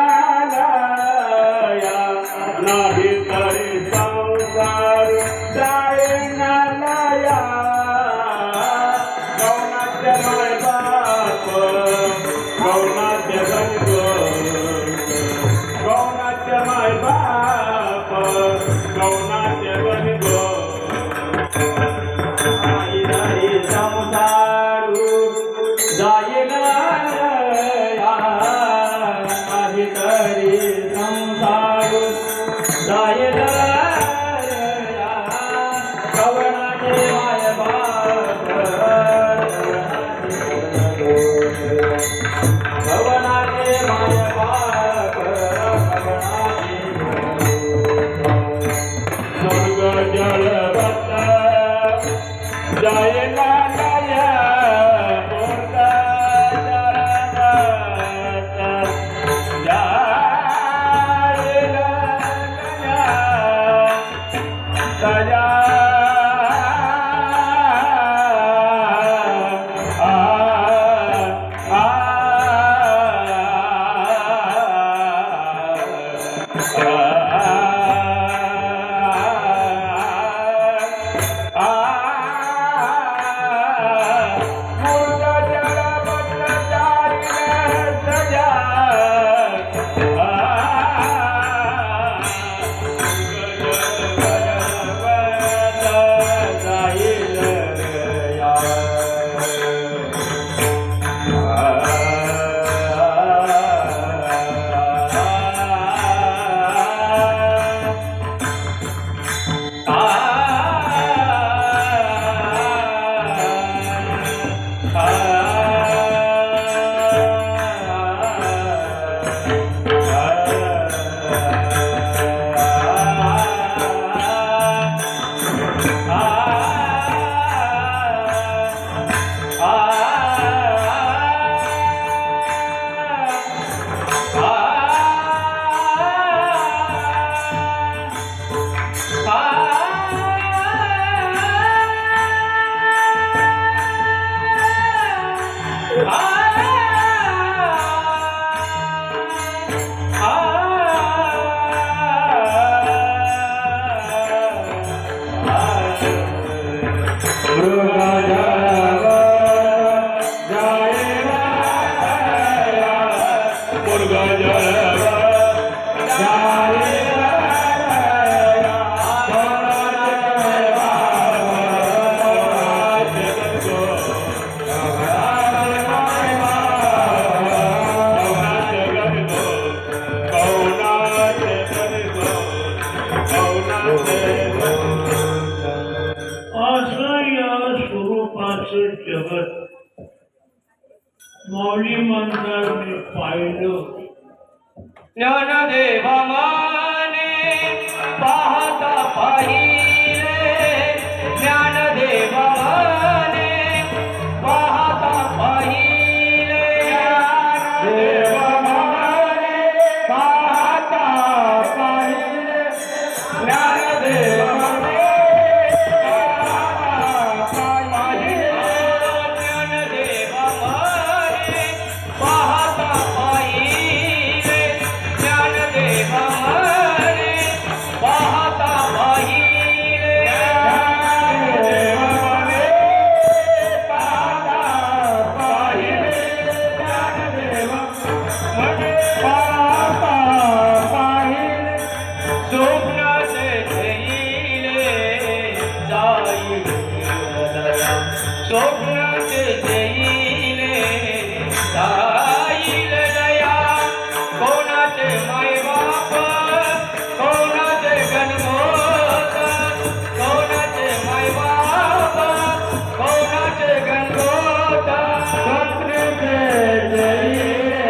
[SPEAKER 2] ज्ञानदेव माने पाहता पाहिले ज्ञानदेव माने पाहता पाहिले ज्ञानदेव माने पाहता पाहिले ज्ञानदेव माने स्वप्नाचे देईले जाईल दया कोणाचे मायबाप कोणाचे गणगोत कोणाचे मायबाप कोणाचे गणगोत स्वप्नाचे देईले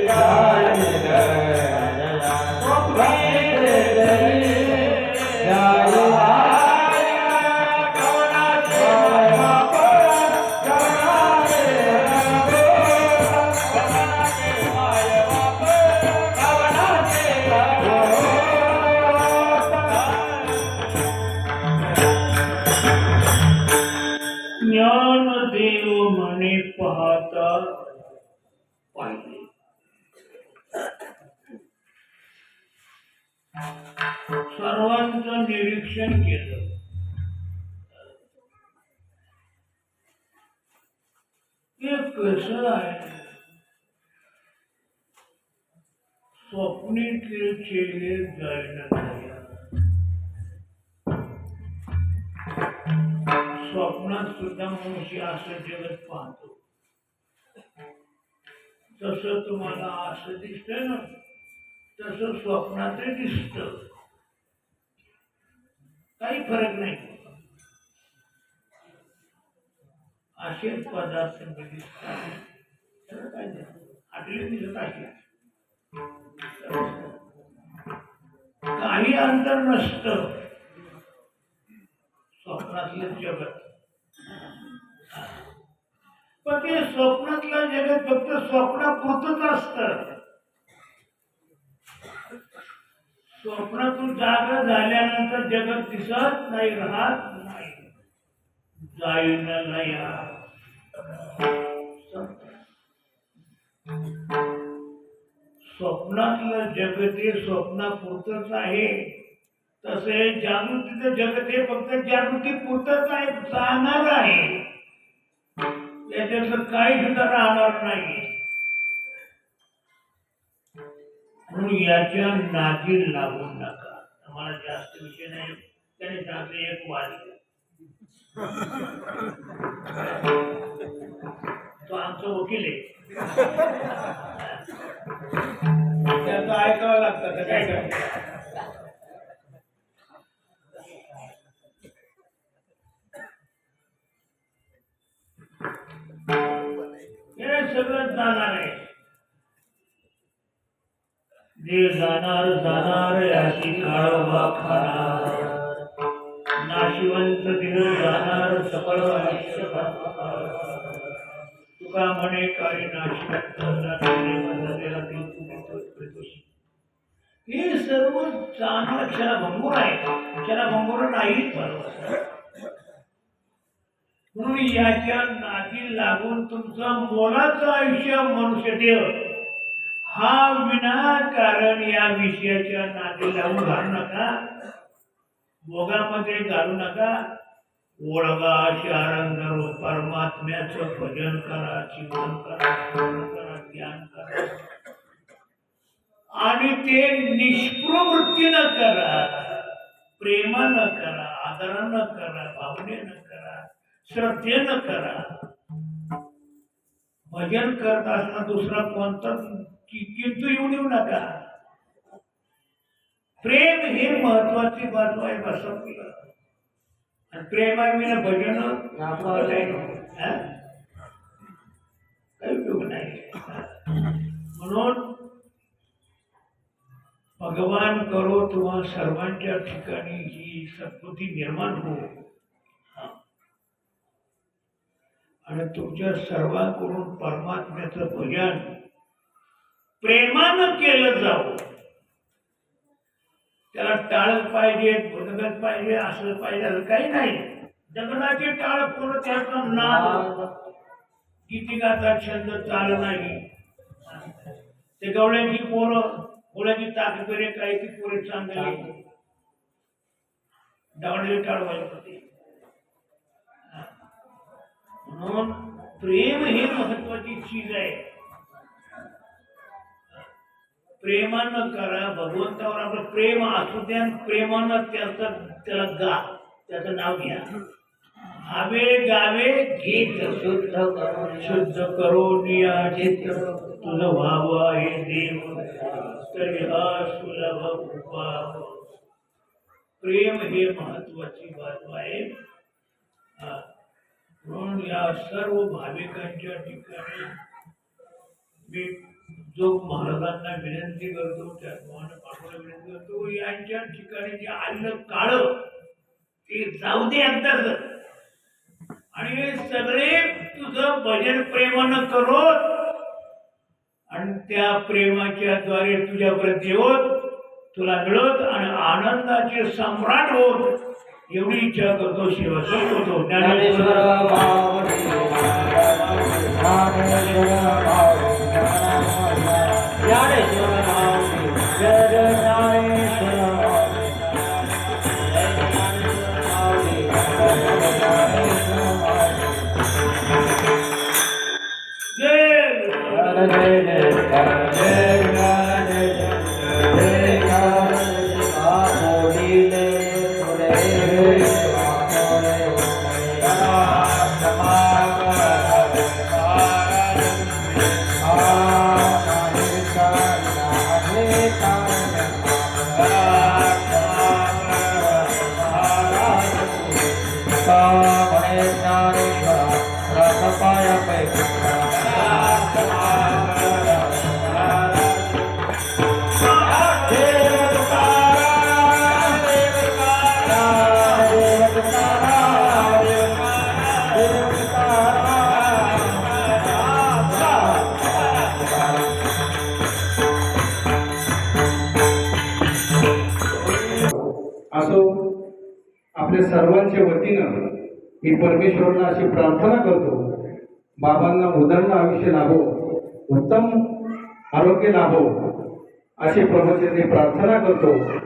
[SPEAKER 2] जाईल दया स्वप्नाचे देईले जाईल
[SPEAKER 1] ज्ञानदेव म्हणे पाहता पाहिले सर्वांचं निरीक्षण केलं ते कसं आहे स्वप्नीतले चेहरे जायला स्वप्नात सुद्धा मनुष्य असं जगत पाहतो तसं तुम्हाला असं दिसतंय ना तसं स्वप्नातही दिसत काही फरक नाही असे पदार्थ दिसतात आटले दिसत आहे काही अंतर नसतं स्वप्नातलं जगत पण ते स्वप्नातलं जगत फक्त स्वप्नापुरतंच असतं स्वप्नातून जागा झाल्यानंतर जगत दिसत नाही राहत नाही जाईन लया स्वप्नातलं जगत हे स्वप्नापुरतंच आहे तसे जागृतीचं जगत हे फक्त जागृती पुरतच आहे जाणार आहे याच्यातलं काही सुद्धा राहणार नाही म्हणून याच्या नादी लागू नका आम्हाला जास्त विषय नाही त्याने जास्त एक वाढले तो आमचा वकील आहे त्याचं ऐकावं लागतं काय करत हे सगळं जाणार आहे जे जाणार जाणार याची काळोबा खाणार नाशिवंत दिन जाणार सकळ आयुष्य तुका म्हणे काही नाशिवंत हे सर्व जाणार क्षणभंगूर आहे क्षणभंगूर नाही म्हणून याच्या नादी लागून तुमचं मोलाचं आयुष्य मनुष्य देव हा विनाकारण या विषयाच्या नादी लागून घालू नका भोगामध्ये घालू नका ओळगा शारंग परमात्म्याचं भजन करा चिंतन करा ध्यान करा आणि ते निष्प्रवृत्तीनं करा प्रेमानं करा आदरानं करा भावनेनं करा श्रद्धेनं करा भजन करत असताना दुसरा कोणता किंतु येऊ नका प्रेम हे महत्वाची बाजू आहे बसवलं आणि प्रेमाविना भजन काही उपयोग नाही म्हणून भगवान करो तुम्हा सर्वांच्या ठिकाणी ही सद्बुद्धी निर्माण हो हा. आणि तुमच्या सर्वांकडून परमात्म्याचं भजन प्रेमानं केलं जावं. त्याला टाळत पाहिजे, भुनगत पाहिजे, असं पाहिजे असं काही नाही. जगण्याचे टाळ पूर्ण त्याचा नाद किती गाता छंद चाल नाही. ते गवळ्यांची पोरं गोळ्याची ताकदीकडे काही ती पोरे चांगली दगडाचे टाळ वाजत होते. म्हणून प्रेम ही महत्वाची चीज आहे. प्रेमानं करा, भगवंतावर आपलं प्रेम असू द्या, प्रेमानं त्याला गा, त्याचं नाव घ्या. हावे गावे गीत शुद्ध करून या चित्त तुझं व्हावं हे देव तरी हा सुलभ उपाय. प्रेम हे महत्वाची बाजू आहे. म्हणून या सर्व भाविकांच्या ठिकाणी मी जो महाराजांना विनंती करतो, त्याप्रमाणे पाठवायला विनंती करतो, यांच्या ठिकाणी जे आलं काळ ते जाऊ दे एकदाच. आणि सगळे तुझं भजन प्रेमानं करो आणि त्या प्रेमाच्या द्वारे तुझ्यापर्यंत येऊन तुला मिळत आणि आनंदाचे सम्राट होत एवढी इच्छा करतो. शिव होतो ज्ञानेश्वर
[SPEAKER 3] असो. आपल्या सर्वांच्या वतीनं मी परमेश्वराला अशी प्रार्थना करतो, बाबांना उदंड आयुष्य लाभो, उत्तम आरोग्य लाभो अशी प्रभूचरणी प्रार्थना करतो.